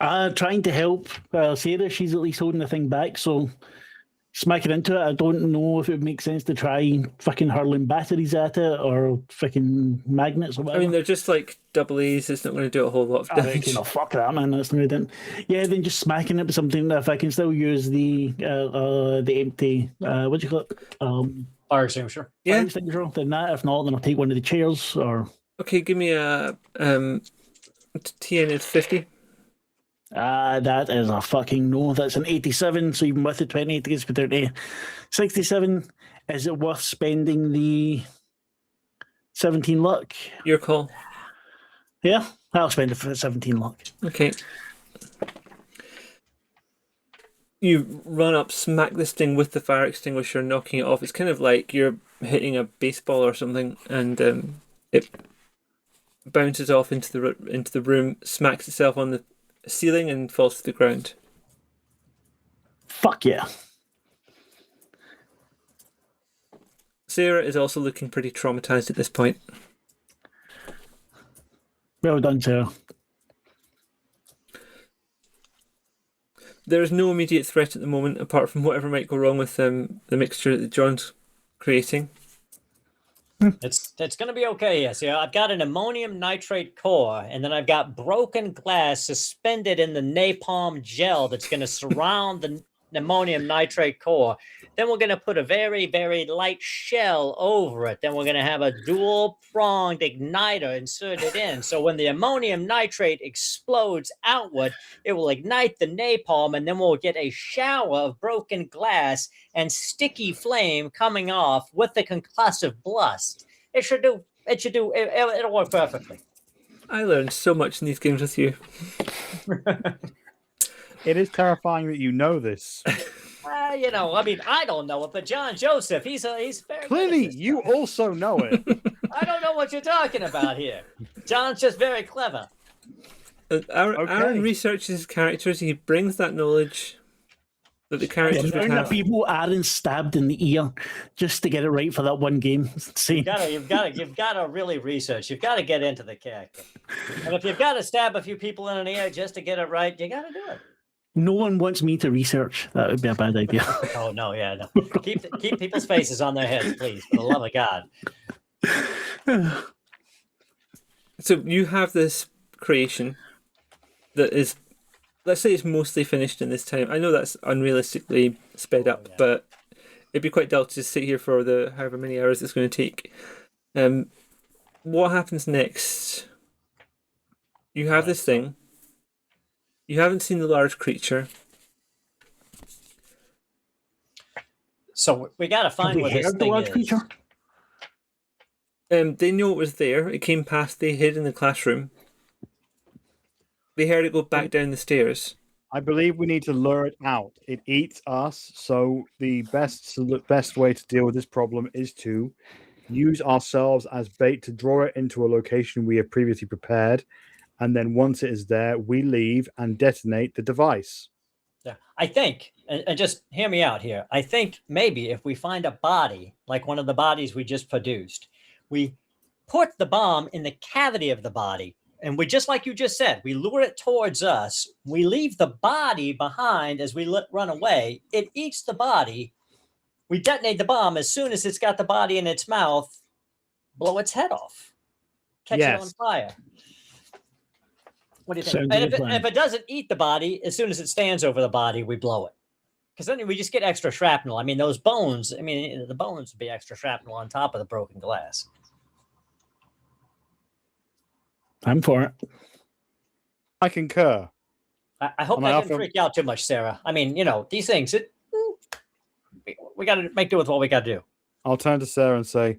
Trying to help Sarah. She's at least holding the thing back, so smacking into it. I don't know if it would make sense to try fucking hurling batteries at it or fucking magnets or whatever. I mean, they're just like double A's. It's not going to do a whole lot of damage. Fuck that, man. That's not good. Yeah, then just smacking it with something. If I can still use the empty, what do you call it? Fire extinguisher. Yeah. Fire extinguisher. Then that. If not, then I'll take one of the chairs or. Okay, give me a TN is 50. That is a fucking no. That's an 87. So even with the 20, it gets me 30. 67. Is it worth spending the 17 luck? Your call. Yeah, I'll spend it for 17 luck. Okay. You run up, smack this thing with the fire extinguisher, knocking it off. It's kind of like you're hitting a baseball or something, and it bounces off into the room, smacks itself on the ceiling, and falls to the ground. Fuck yeah. Sarah is also looking pretty traumatized at this point. Well done, Sarah. There is no immediate threat at the moment, apart from whatever might go wrong with the mixture that John's creating. It's going to be okay. Yes, yeah. I've got an ammonium nitrate core, and then I've got broken glass suspended in the napalm gel that's going to surround the ammonium nitrate core. Then we're going to put a very, very light shell over it. Then we're going to have a dual-pronged igniter inserted in. So when the ammonium nitrate explodes outward, it will ignite the napalm, and then we'll get a shower of broken glass and sticky flame coming off with the concussive blast. It'll work perfectly. I learned so much in these games with you. It is terrifying that you know this. I don't know it, but John Joseph, he's very Clearly, good. you also know it. I don't know what you're talking about here. John's just very clever. Aaron researches his characters. He brings that knowledge that the characters would have. People Aaron stabbed in the ear just to get it right for that one game. You've got to really research. You've got to get into the character. And if you've got to stab a few people in an ear just to get it right, you got to do it. No one wants me to research. That would be a bad idea. Oh no, yeah, no. Keep people's faces on their heads, please, for the love of God. So you have this creation that is, let's say, it's mostly finished in this time. I know that's unrealistically sped up, yeah. but it'd be quite dull to just sit here for the however many hours it's going to take. What happens next? You have this thing. You haven't seen the large creature. So we got to find where this thing is. Creature? They know it was there. It came past. They hid in the classroom. They heard it go back down the stairs. I believe we need to lure it out. It eats us, so the best way to deal with this problem is to use ourselves as bait to draw it into a location we have previously prepared, and then once it is there, we leave and detonate the device. Yeah, I think, and just hear me out here. I think maybe if we find a body, like one of the bodies we just produced, we put the bomb in the cavity of the body, and we, just like you just said, we lure it towards us. We leave the body behind as we run away. It eats the body. We detonate the bomb as soon as it's got the body in its mouth, blow its head off, catch it on fire. What do you think? And if it doesn't eat the body, as soon as it stands over the body, we blow it. Because then we just get extra shrapnel. I mean, those bones, the bones would be extra shrapnel on top of the broken glass. I'm for it. I concur. I hope that didn't freak you out too much, Sarah. I mean, these things, we got to make do with what we got to do. I'll turn to Sarah and say,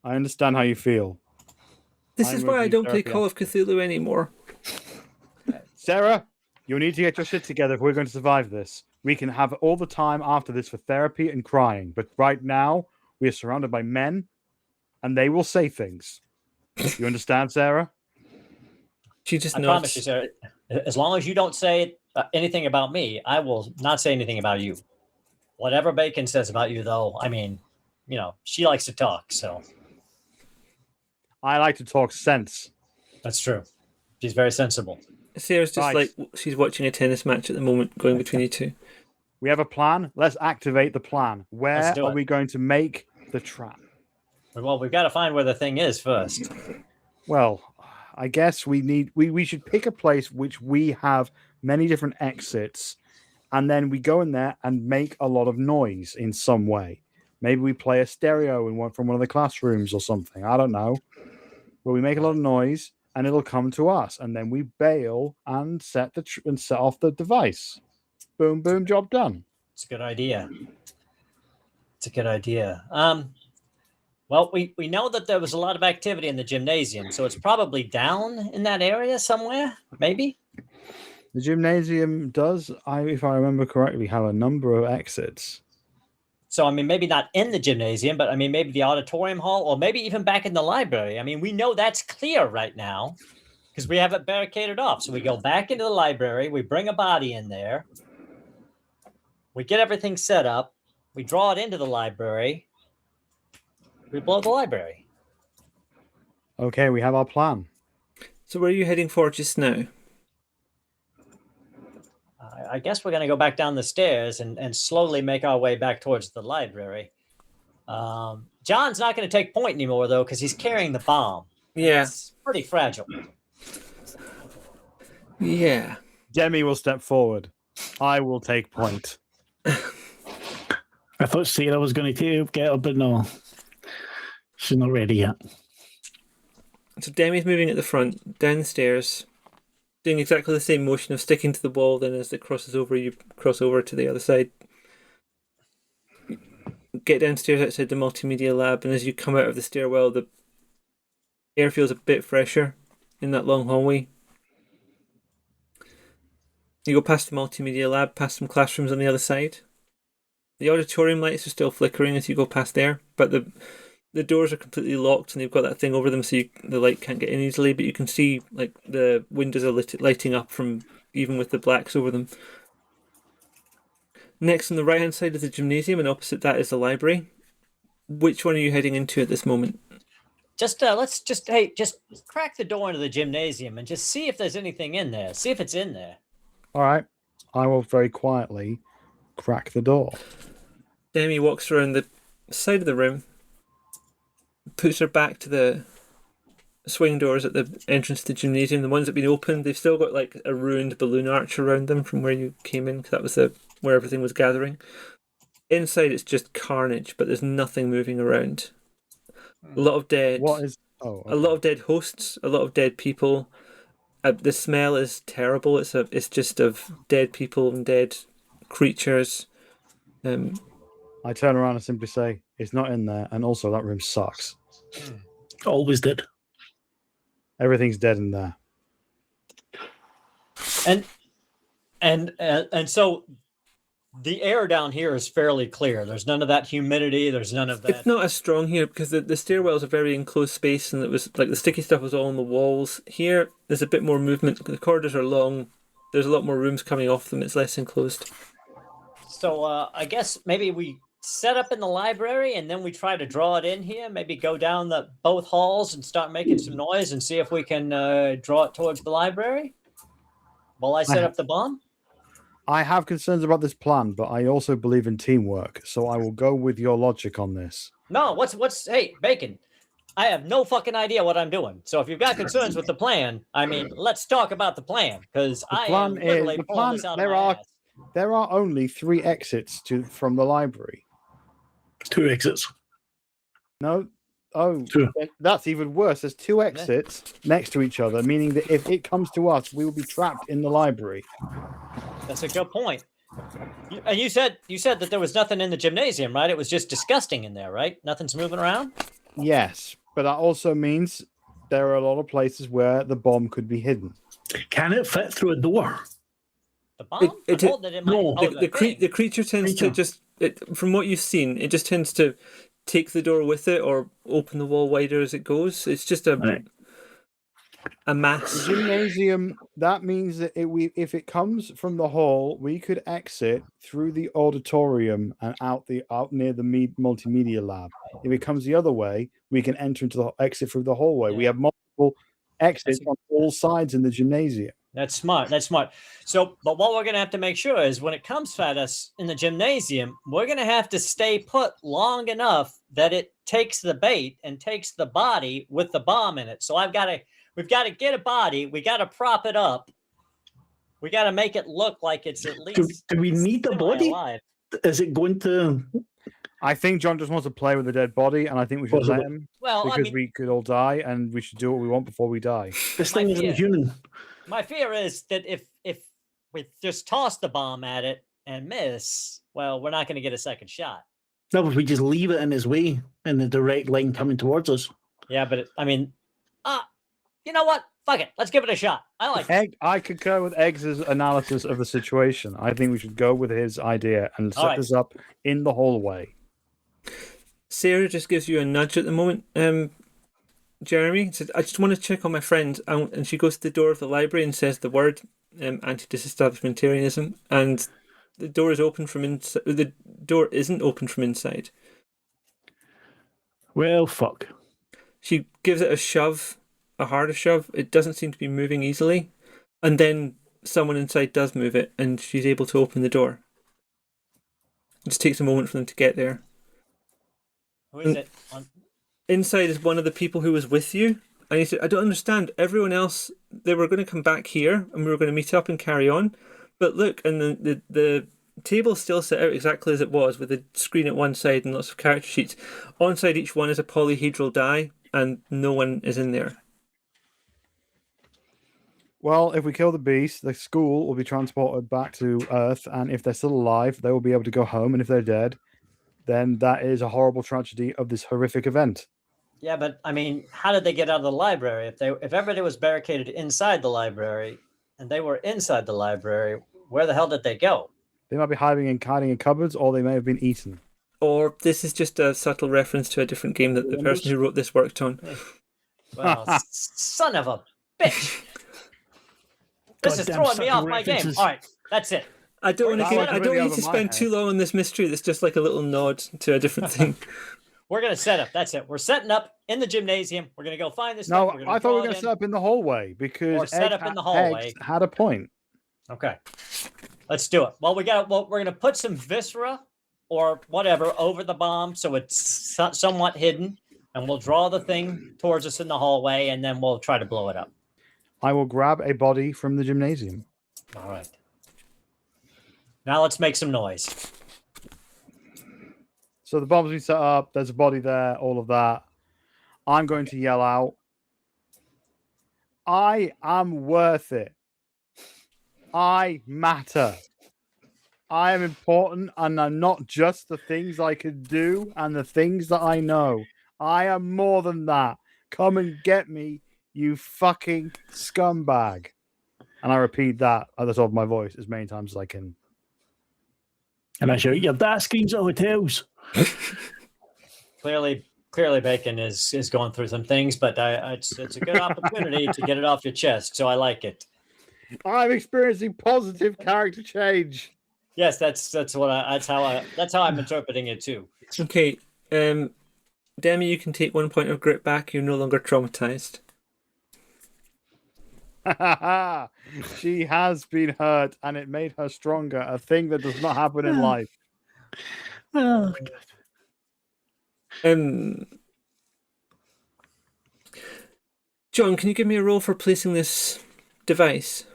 I understand how you feel. This is why I don't play Call of Cthulhu anymore. Sarah, you need to get your shit together if we're going to survive this. We can have all the time after this for therapy and crying, but right now we are surrounded by men and they will say things. You understand, Sarah? She just I promise you, Sarah, as long as you don't say anything about me, I will not say anything about you. Whatever Bacon says about you, though, she likes to talk, so. I like to talk sense. That's true. She's very sensible. Sarah's just like she's watching a tennis match at the moment going between you two. We have a plan. Let's activate the plan. Where are we going to make the trap? Well, we've got to find where the thing is first. Well, I guess we should pick a place which we have many different exits, and then we go in there and make a lot of noise in some way. Maybe we play a stereo from one of the classrooms or something. I don't know. But we make a lot of noise, and it'll come to us, and then we bail and set off the device. Boom, boom, job done. It's a good idea. Well, we know that there was a lot of activity in the gymnasium, so it's probably down in that area somewhere, maybe? The gymnasium does, if I remember correctly, have a number of exits. So, maybe not in the gymnasium, but, maybe the auditorium hall, or maybe even back in the library. We know that's clear right now because we have it barricaded off. So we go back into the library, we bring a body in there, we get everything set up, we draw it into the library, we blow the library. Okay, we have our plan. So where are you heading for just now? I guess we're going to go back down the stairs and slowly make our way back towards the library. John's not going to take point anymore, though, because he's carrying the bomb. Yeah. It's pretty fragile. Yeah. Demi will step forward. I will take point. I thought Sarah was going to get her, but no. She's not ready yet. So Demi's moving at the front, down the stairs, doing exactly the same motion of sticking to the wall, then as it crosses over, you cross over to the other side. Get downstairs outside the multimedia lab, and as you come out of the stairwell, the air feels a bit fresher in that long hallway. You go past the multimedia lab, past some classrooms on the other side. The auditorium lights are still flickering as you go past there, but the doors are completely locked and they've got that thing over them so the light can't get in easily, but you can see like the windows are lighting up from even with the blacks over them. Next on the right hand side is the gymnasium and opposite that is the library. Which one are you heading into at this moment? Just just crack the door into the gymnasium and just see if there's anything in there. See if it's in there. All right. I will very quietly crack the door. Demi walks around the side of the room, puts her back to the swing doors at the entrance to the gymnasium. The ones that have been opened, they've still got like a ruined balloon arch around them from where you came in, because that was where everything was gathering. Inside it's just carnage, but there's nothing moving around. A lot of dead. A lot of dead hosts, a lot of dead people. The smell is terrible. It's just of dead people and dead creatures. I turn around and simply say, "It's not in there," and also that room sucks. Always did. Everything's dead in there. And so the air down here is fairly clear. There's none of that humidity. There's none of that. It's not as strong here because the stairwell is a very enclosed space, and it was like the sticky stuff was all on the walls. Here, there's a bit more movement. The corridors are long. There's a lot more rooms coming off them. It's less enclosed. So I guess maybe we set up in the library and then we try to draw it in here. Maybe go down both halls and start making some noise and see if we can draw it towards the library while I set up the bomb. I have concerns about this plan, but I also believe in teamwork, so I will go with your logic on this. No, hey, Bacon, I have no fucking idea what I'm doing. So if you've got concerns with the plan, I mean, let's talk about the plan, because I am literally pulling this out of my ass. There are only 3 exits from the library. 2 exits. No. Oh, 2. That's even worse. There's 2 exits next to each other, meaning that if it comes to us, we will be trapped in the library. That's a good point. And you said that there was nothing in the gymnasium, right? It was just disgusting in there, right? Nothing's moving around? Yes, but that also means there are a lot of places where the bomb could be hidden. Can it fit through a door? The bomb? The creature tends to just, from what you've seen, it just tends to take the door with it or open the wall wider as it goes. It's just a mass. The gymnasium, that means that if it comes from the hall, we could exit through the auditorium and out near the multimedia lab. If it comes the other way, we can enter into the exit through the hallway. Yeah. We have multiple exits on all sides in the gymnasium. That's smart. So, but what we're going to have to make sure is when it comes at us in the gymnasium, we're going to have to stay put long enough that it takes the bait and takes the body with the bomb in it. So we've got to get a body. We got to prop it up. We got to make it look like it's at least. Do we need the body? Alive. Is it going to? I think John just wants to play with the dead body, and I think we should let him. Well, because we could all die, and we should do what we want before we die. This thing isn't human. My fear is that if we just toss the bomb at it and miss, well, we're not going to get a second shot. No, but we just leave it in his way in the direct line coming towards us. Yeah, but you know what? Fuck it. Let's give it a shot. I like it. I concur with Eggs' analysis of the situation. I think we should go with his idea and set this up in the hallway. Sarah just gives you a nudge at the moment. Jeremy said, "I just want to check on my friend," and she goes to the door of the library and says the word anti-disestablishmentarianism, and the door is open from inside. The door isn't open from inside. Well, fuck. She gives it a shove, a harder shove. It doesn't seem to be moving easily. And then someone inside does move it, and she's able to open the door. It just takes a moment for them to get there. Who is it? Inside is one of the people who was with you. And he said, I don't understand. Everyone else, they were going to come back here, and we were going to meet up and carry on. But look, and the table's still set out exactly as it was, with the screen at one side and lots of character sheets. On side each one is a polyhedral die, and no one is in there. Well, if we kill the beast, the school will be transported back to Earth, and if they're still alive, they will be able to go home, and if they're dead, then that is a horrible tragedy of this horrific event. Yeah, but I mean, how did they get out of the library? If everybody was barricaded inside the library and they were inside the library, where the hell did they go? They might be hiding in cupboards, or they may have been eaten. Or this is just a subtle reference to a different game that the person who wrote this worked on. Well, son of a bitch! This is throwing me off my game. All right, that's it. I don't want to spend too long on this mystery. That's just like a little nod to a different thing. We're going to set up. That's it. We're setting up in the gymnasium. We're going to go find this No, thing. I thought we were going to set up in the hallway because set up in the hallway. Eggs had a point. Okay, let's do it. Well, we're going to put some viscera or whatever over the bomb so it's somewhat hidden, and we'll draw the thing towards us in the hallway, and then we'll try to blow it up. I will grab a body from the gymnasium. All right. Now let's make some noise. So the bomb's been set up. There's a body there. All of that. I'm going to yell out, I am worth it. I matter. I am important, and I'm not just the things I can do and the things that I know. I am more than that. Come and get me, you fucking scumbag. And I repeat that at the top of my voice as many times as I can. And I shout, your dad screams at hotels. Clearly, Bacon is going through some things, but it's a good opportunity to get it off your chest. So I like it. I'm experiencing positive character change. Yes, that's how I'm interpreting it too. Okay, Demi, you can take 1 point of grit back. You're no longer traumatized. She has been hurt, and it made her stronger. A thing that does not happen in life. Oh, God. John, can you give me a roll for placing this device?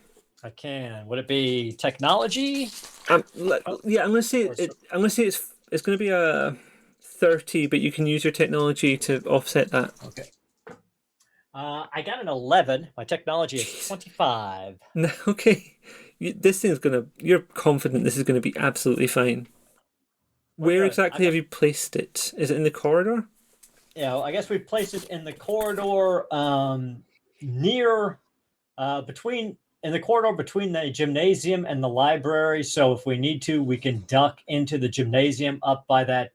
I can. Would it be technology? Yeah, I'm going to say it's going to be a 30, but you can use your technology to offset that. Okay. I got an 11. My technology is 25. No, okay. You're confident this is going to be absolutely fine. Where exactly have you placed it? Is it in the corridor? Yeah, I guess we placed it in the corridor in the corridor between the gymnasium and the library. So if we need to, we can duck into the gymnasium up by that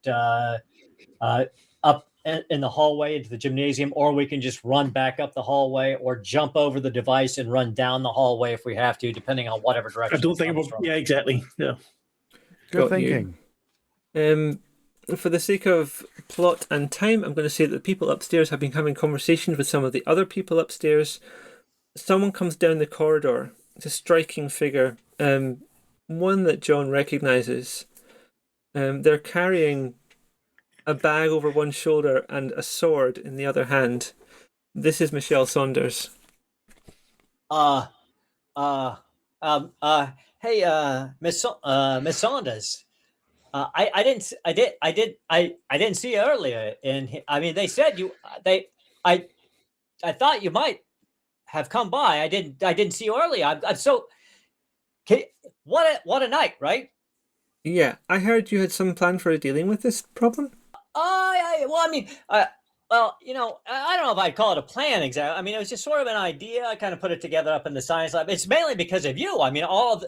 up in the hallway into the gymnasium, or we can just run back up the hallway or jump over the device and run down the hallway if we have to, depending on whatever direction. I don't think about. Yeah, exactly. Yeah. Good thinking. For the sake of plot and time, I'm going to say that the people upstairs have been having conversations with some of the other people upstairs. Someone comes down the corridor. It's a striking figure. One that John recognizes. They're carrying a bag over one shoulder and a sword in the other hand. This is Michelle Saunders. Hey, Miss Saunders. I didn't see you earlier. They said you. I thought you might have come by. I didn't see you earlier. I'm so. What a night, right? Yeah, I heard you had some plan for dealing with this problem. I don't know if I'd call it a plan exactly. I mean, it was just sort of an idea. I kind of put it together up in the science lab. It's mainly because of you. I mean,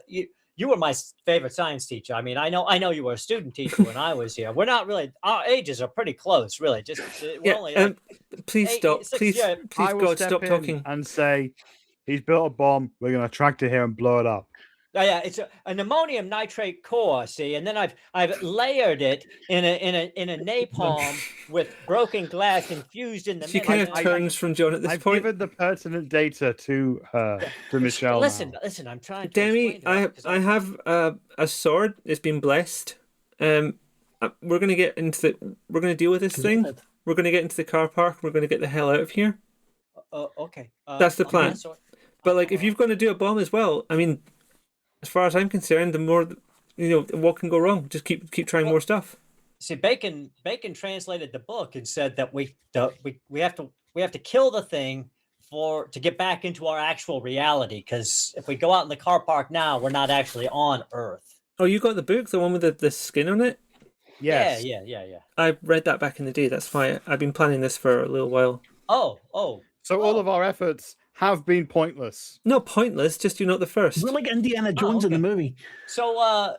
you were my favorite science teacher. I mean, I know you were a student teacher when I was here. We're not really, our ages are pretty close, really. Just please stop. Please, God, stop talking. And say, he's built a bomb. We're going to track it here and blow it up. Yeah, it's an ammonium nitrate core. See, and then I've layered it in a napalm with broken glass infused in the She middle. kind of turns from John at this I've point. given the pertinent data to her, to Michelle. Listen, now. listen. I'm trying to Demi, explain to her, 'cause I have a sword. It's been blessed. We're gonna get into we're gonna deal with this thing. We're gonna get into the car park. We're gonna get the hell out of here. Okay. That's the plan. So, But like, if you're going to do a bomb as well, I mean, as far as I'm concerned, the more what can go wrong? Just keep trying more stuff. see, Bacon translated the book and said that we have to kill the thing to get back into our actual reality. Because if we go out in the car park now, we're not actually on Earth. Oh, you got the book, the one with the skin on it? Yes. Yeah. I read that back in the day. That's why I've been planning this for a little while. Oh. So all of our efforts have been pointless. Not pointless, just you're not the first. We're like Indiana Jones in the okay. movie. So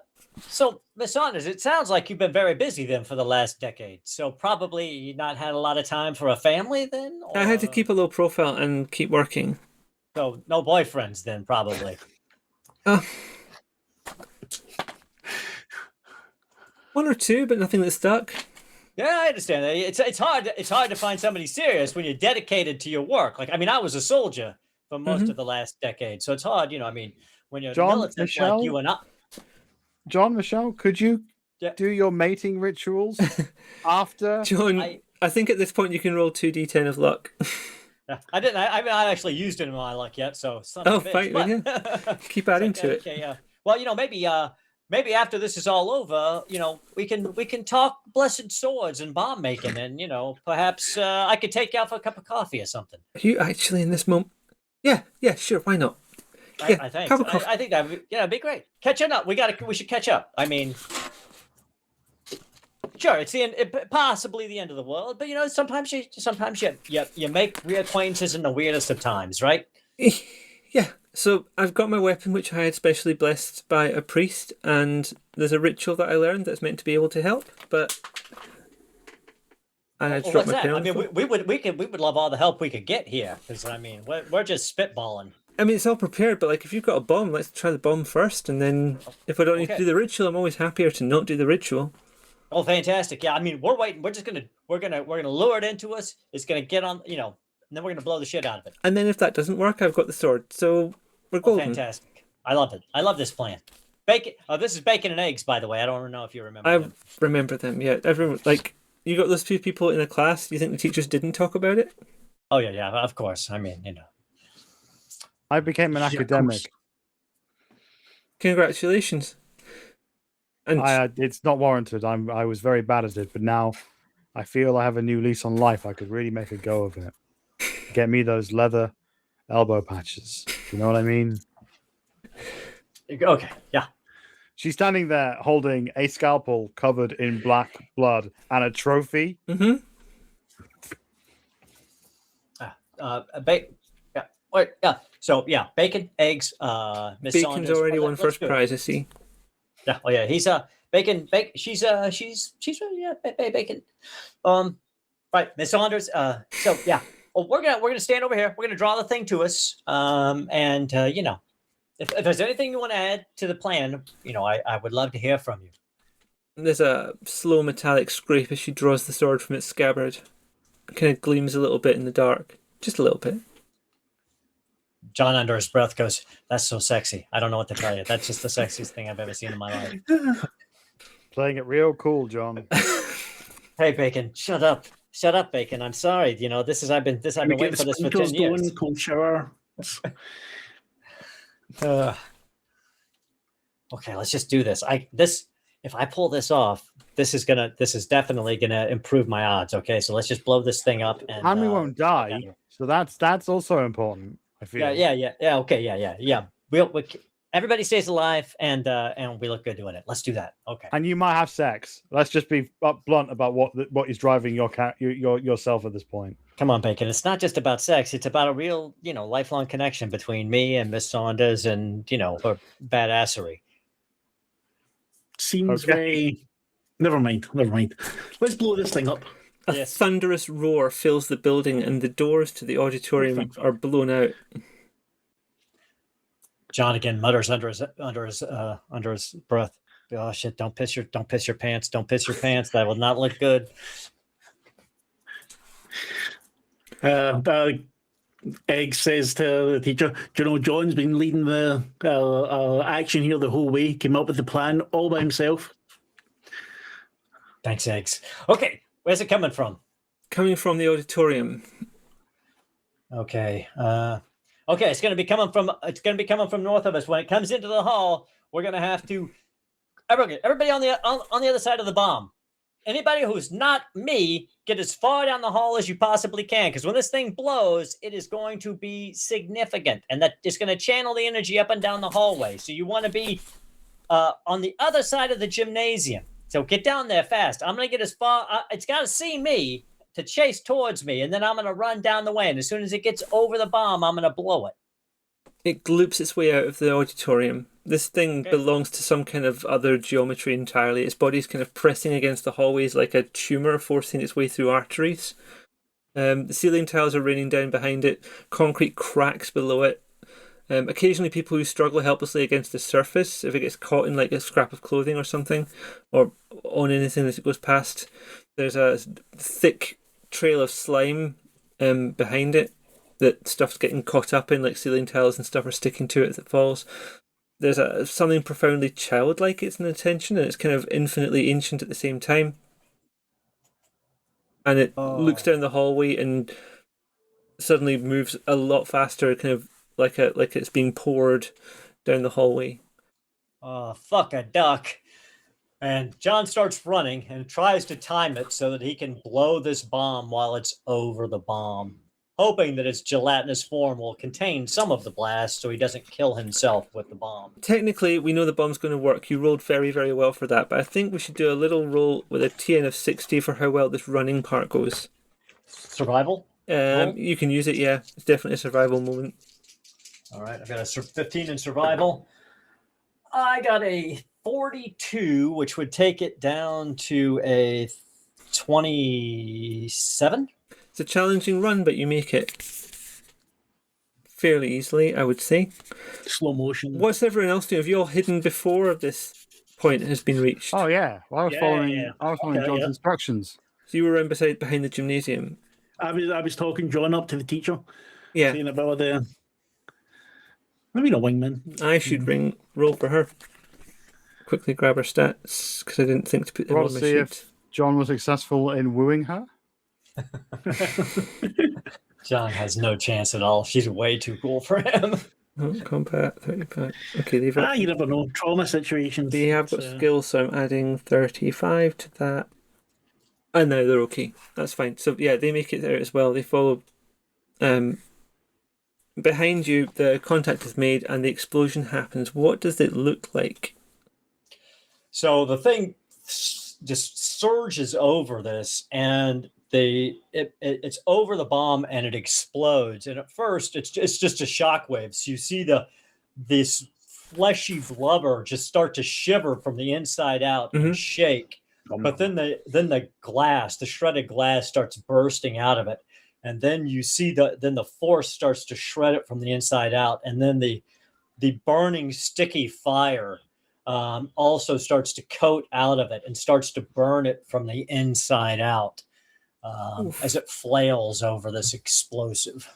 Miss Saunders, it sounds like you've been very busy then for the last decade. So probably you not had a lot of time for a family then? I had to keep a low profile and keep working. So no boyfriends then, probably. One or two, but nothing that stuck. Yeah, I understand that. It's hard to find somebody serious when you're dedicated to your work. Like, I mean, I was a soldier for most of the last decade, so it's hard, I mean, when you're John, militant Michelle? like you and I. John, Michelle, could you do your mating rituals after? John, I think at this point you can roll 2d10 of luck. I didn't. I mean, I actually used it in my luck yet. So fine, yeah. Keep adding to it. Okay, yeah. Well, maybe after this is all over, we can talk blessed swords and bomb making, and perhaps I could take you out for a cup of coffee or something. Are you actually in this moment? Yeah, sure. Why not? I think. I think that'd be great. Catching up. We should catch up. I mean, sure, it's possibly the end of the world, but sometimes you make reacquaintances in the weirdest of times, right? Yeah. So I've got my weapon, which I had specially blessed by a priest, and there's a ritual that I learned that's meant to be able to help, but I dropped my pen on the floor. we would love all the help we could get here, because I mean we're just spitballing. I mean, it's all prepared, but like if you've got a bomb, let's try the bomb first, and then if I don't need to do the ritual, I'm always happier to not do the ritual. Oh, fantastic! Yeah, I mean, we're waiting. We're gonna lure it into us. It's gonna get on, and then we're gonna blow the shit out of it. And then if that doesn't work, I've got the sword, so we're golden. Fantastic! I love it. I love this plan. Bacon. Oh, this is bacon and eggs, by the way. I don't know if you remember. I remember them. Yeah, everyone you got those two people in a class. Do you think the teachers didn't talk about it? Oh yeah, of course. I mean, I became an academic. Congratulations. And it's not warranted. I was very bad at it, but now I feel I have a new lease on life. I could really make a go of it. Get me those leather elbow patches. You know what I mean? Okay, yeah. She's standing there holding a scalpel covered in black blood and a trophy. Mm-hmm. So yeah, bacon, eggs. Miss Bacon's Saunders. already won first prize. I see. Yeah. Oh yeah, he's bacon. She's bacon. Right, Miss Saunders. So yeah. Well, we're gonna stand over here. We're gonna draw the thing to us. And if there's anything you want to add to the plan, I would love to hear from you. There's a slow metallic scrape as she draws the sword from its scabbard. It kind of gleams a little bit in the dark, just a little bit. John, under his breath, goes, "That's so sexy. I don't know what to tell you. That's just the sexiest thing I've ever seen in my life." Playing it real cool, John. Hey, Bacon, shut up, Bacon. I'm sorry. I've been waiting for this for 10 years. Cold shower. Okay, let's just do this. If I pull this off, this is definitely gonna improve my odds. Okay, so let's just blow this thing up, and we won't die. So that's also important. I feel. Yeah. Okay, yeah. Everybody stays alive, and we look good doing it. Let's do that. Okay. And you might have sex. Let's just be blunt about what is driving yourself at this point. Come on, Bacon. It's not just about sex. It's about a real, lifelong connection between me and Miss Saunders, and her badassery. Seems very. Never mind. Let's blow this thing up. A thunderous roar fills the building, and the doors to the auditorium are blown out. John again mutters under his breath. Oh shit! Don't piss your pants. Don't piss your pants. That will not look good. Egg says to the teacher, "Do you know John's been leading the action here the whole way? Came up with the plan all by himself." Thanks, Eggs. Okay, where's it coming from? Coming from the auditorium. Okay. Okay, it's gonna be coming from north of us. When it comes into the hall, we're gonna have to everybody on the other side of the bomb. Anybody who's not me, get as far down the hall as you possibly can, because when this thing blows, it is going to be significant, and that is going to channel the energy up and down the hallway. So you want to be on the other side of the gymnasium. So get down there fast. I'm going to get as far. It's got to see me to chase towards me, and then I'm going to run down the way. And as soon as it gets over the bomb, I'm going to blow it. It loops its way out of the auditorium. This thing belongs to some kind of other geometry entirely. Its body's kind of pressing against the hallways like a tumour, forcing its way through arteries. The ceiling tiles are raining down behind it. Concrete cracks below it. Occasionally people who struggle helplessly against the surface, if it gets caught in like a scrap of clothing or something, or on anything as it goes past. There's a thick trail of slime behind it that stuff's getting caught up in, like ceiling tiles and stuff are sticking to it as it falls. There's something profoundly childlike it's an attention, and it's kind of infinitely ancient at the same time. And it looks down the hallway and suddenly moves a lot faster, kind of like it's being poured down the hallway. Oh, fuck a duck. And John starts running and tries to time it so that he can blow this bomb while it's over the bomb, hoping that its gelatinous form will contain some of the blast so he doesn't kill himself with the bomb. Technically, we know the bomb's going to work. You rolled very, very well for that, but I think we should do a little roll with a TN of 60 for how well this running part goes. Survival? You can use it, yeah. It's definitely a survival moment. All right, I've got a 15 in survival. I got a 42, which would take it down to a 27. It's a challenging run, but you make it fairly easily, I would say. Slow motion. What's everyone else doing? Have you all hidden before this point has been reached? Oh yeah, well, I was following John's yeah. instructions. So you were around behind the gymnasium. I was talking John up to the teacher. Yeah. Saying about the maybe not wingman. I should roll for her. Quickly grab her stats because I didn't think to put them on my See sheet. if John was successful in wooing her. John has no chance at all. She's way too cool for him. Oh, combat 35. Okay, they've got, you never know. Trauma situations. they have got skills, so I'm adding 35 to that. And now they're okay. That's fine. So yeah, they make it there as well. They follow. Behind you, the contact is made and the explosion happens. What does it look like? So the thing just surges over this, and it's over the bomb, and it explodes. And at first, it's just a shockwave. So you see this fleshy blubber just start to shiver from the inside out and shake. But then the shredded glass starts bursting out of it. And then you see the force starts to shred it from the inside out. And then the burning sticky fire also starts to coat out of it and starts to burn it from the inside out as it flails over this explosive.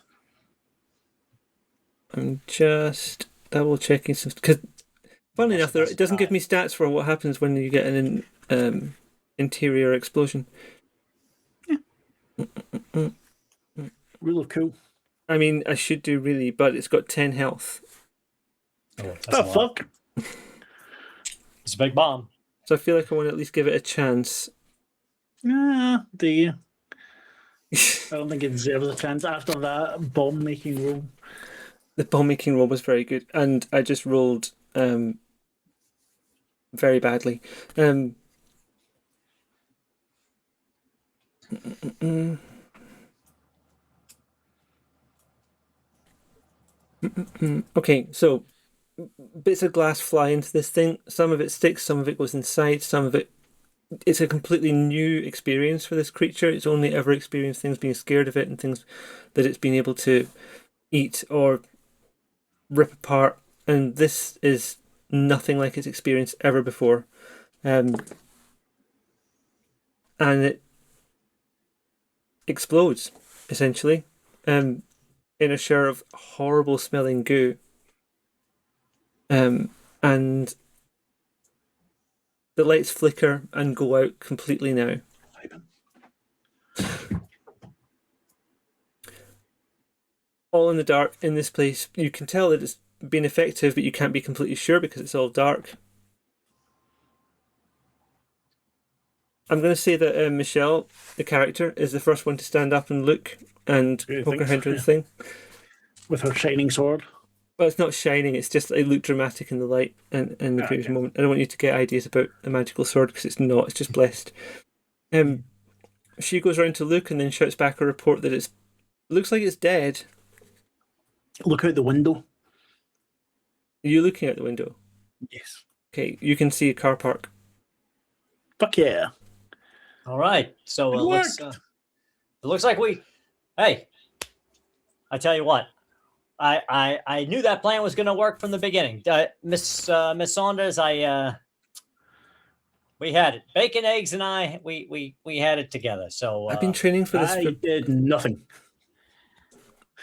I'm just double checking some, because funnily enough, it doesn't give me stats for what happens when you get an interior explosion. Rule of cool. I mean, I should do really, but it's got 10 health. Oh, fuck. It's a big bomb. So I feel like I want to at least give it a chance. Do you? I don't think it deserves a chance after that bomb-making roll. The bomb-making roll was very good, and I just rolled very badly. Okay, so bits of glass fly into this thing. Some of it sticks, some of it goes inside, some of it... It's a completely new experience for this creature. It's only ever experienced things being scared of it and things that it's been able to eat or rip apart and this is nothing like it's experienced ever before. And it explodes, essentially, in a shower of horrible smelling goo. And the lights flicker and go out completely now. All in the dark in this place. You can tell that it's been effective, but you can't be completely sure because it's all dark. I'm going to say that Michelle, the character, is the first one to stand up and look and poke her head through the thing. With her shining sword. Well, it's not shining, it's just it looked dramatic in the light and in the previous moment. I don't want you to get ideas about a magical sword because it's not, it's just blessed. She goes around to look and then shouts back a report that it looks like it's dead. Look out the window. Are you looking out the window? Yes. Okay, you can see a car park. Fuck yeah. All right. So it looks like we. Hey, I tell you what. I knew that plan was going to work from the beginning. Miss Saunders, we had it. Bacon, eggs, and I, we had it together. So I've been training for this. I did nothing.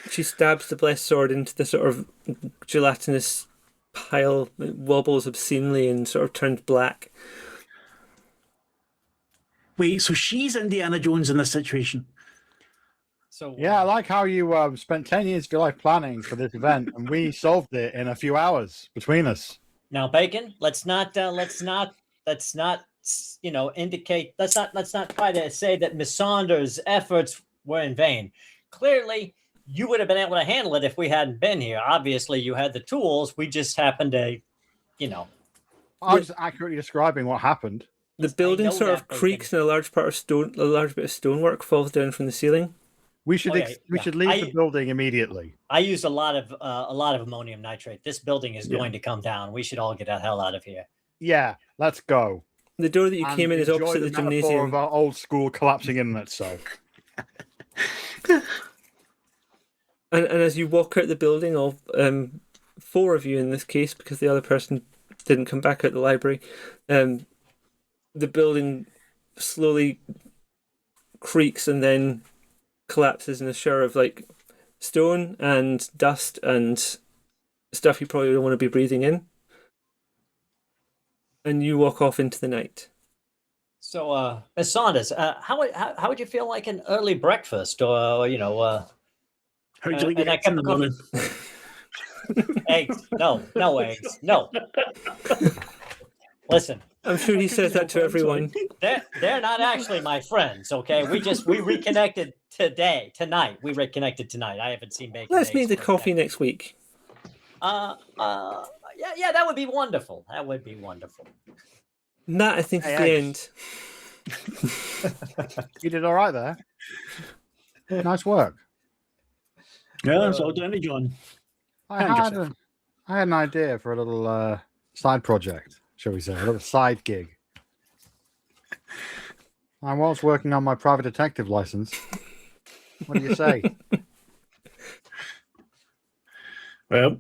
She stabs the blessed sword into the sort of gelatinous pile. It wobbles obscenely and sort of turns black. Wait, so she's Indiana Jones in this situation? So Yeah, I like how you spent 10 years of your life planning for this event, and we solved it in a few hours between us. Now, Bacon, let's not indicate. Let's not try to say that Miss Saunders' efforts were in vain. Clearly, you would have been able to handle it if we hadn't been here. Obviously, you had the tools. We just happened to, I was accurately describing what happened. The building sort of creaks and a large bit of stonework falls down from the ceiling. We should leave the building immediately. I used a lot of ammonium nitrate. This building is going to come down. We should all get the hell out of here. Yeah, let's go. The door that you came in is opposite the gymnasium. Of our old school collapsing internet. So, and as you walk out the building, all four of you in this case, because the other person didn't come back out the library, the building slowly creaks and then collapses in a shower of like stone and dust and stuff you probably don't want to be breathing in. And you walk off into the night. So, Ms. Saunders, how would you feel like an early breakfast, or how would you like that in the morning? Eggs? No eggs. No. Listen. I'm sure he says that to everyone. They're not actually my friends, okay? We reconnected tonight. We reconnected tonight. I haven't seen bacon. Let's meet the coffee next week. Yeah, that would be wonderful. That would be wonderful. That, I think, is the end. You did all right there. Nice work. Yeah, it's all down to John. I had an idea for a little side project, shall we say, a little side gig. I was working on my private detective license. What do you say? Well,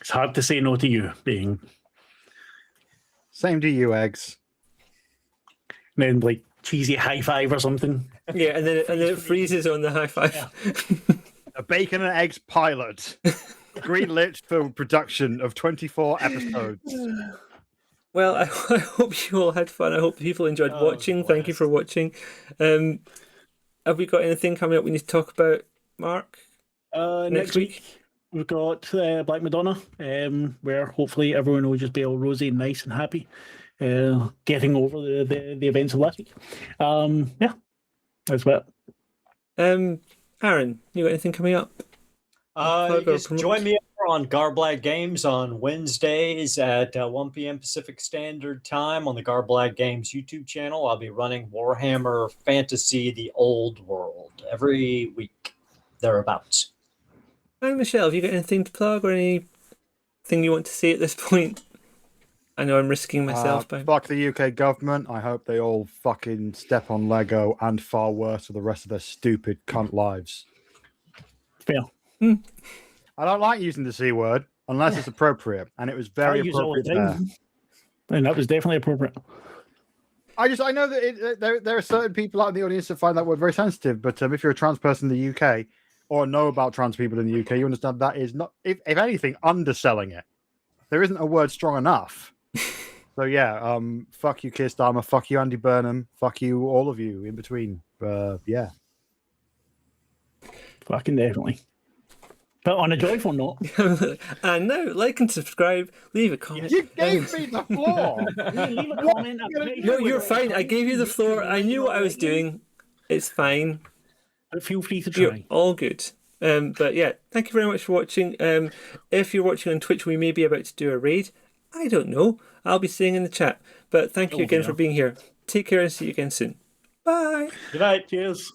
it's hard to say no to you, being. Same to you, eggs. And then, like, cheesy high five or something. Yeah, and then it freezes on the high five. Yeah. A bacon and eggs pilot. Greenlit for production of 24 episodes. Well, I hope you all had fun. I hope people enjoyed watching. Thank you for watching. Have we got anything coming up we need to talk about, Mark? Next week we've got Black Madonna, where hopefully everyone will just be all rosy and nice and happy, getting over the events of last week. Yeah, that's about it. Aaron, you got anything coming up? Just join me on Garblag Games on Wednesdays at 1 p.m. Pacific Standard Time on the Garblag Games YouTube channel. I'll be running Warhammer Fantasy: The Old World every week, thereabouts. And Michelle, have you got anything to plug or anything you want to say at this point? I know I'm risking myself by... Fuck the UK government. I hope they all fucking step on Lego and far worse for the rest of their stupid cunt lives. Fail. I don't like using the C word. unless it's appropriate, and it was very I use it all the appropriate there. time. And that was definitely appropriate. I know that there are certain people out in the audience that find that word very sensitive, but if you're a trans person in the UK or know about trans people in the UK, you understand that is not, if anything, underselling it. There isn't a word strong enough. So yeah, fuck you, Keir Starmer, fuck you, Andy Burnham, fuck you, all of you in between. Yeah. Fucking definitely. But on a joyful note. And now, like and subscribe, leave a comment. You gave me the floor. Leave a comment. No, you're fine. I gave you the floor. I knew what I was doing. It's fine. But feel free to You're try. all good. But yeah, thank you very much for watching. If you're watching on Twitch, we may be about to do a raid. I don't know. I'll be seeing in the chat. But thank you again for being here. Take care and see you again soon. Bye. Good night. Cheers.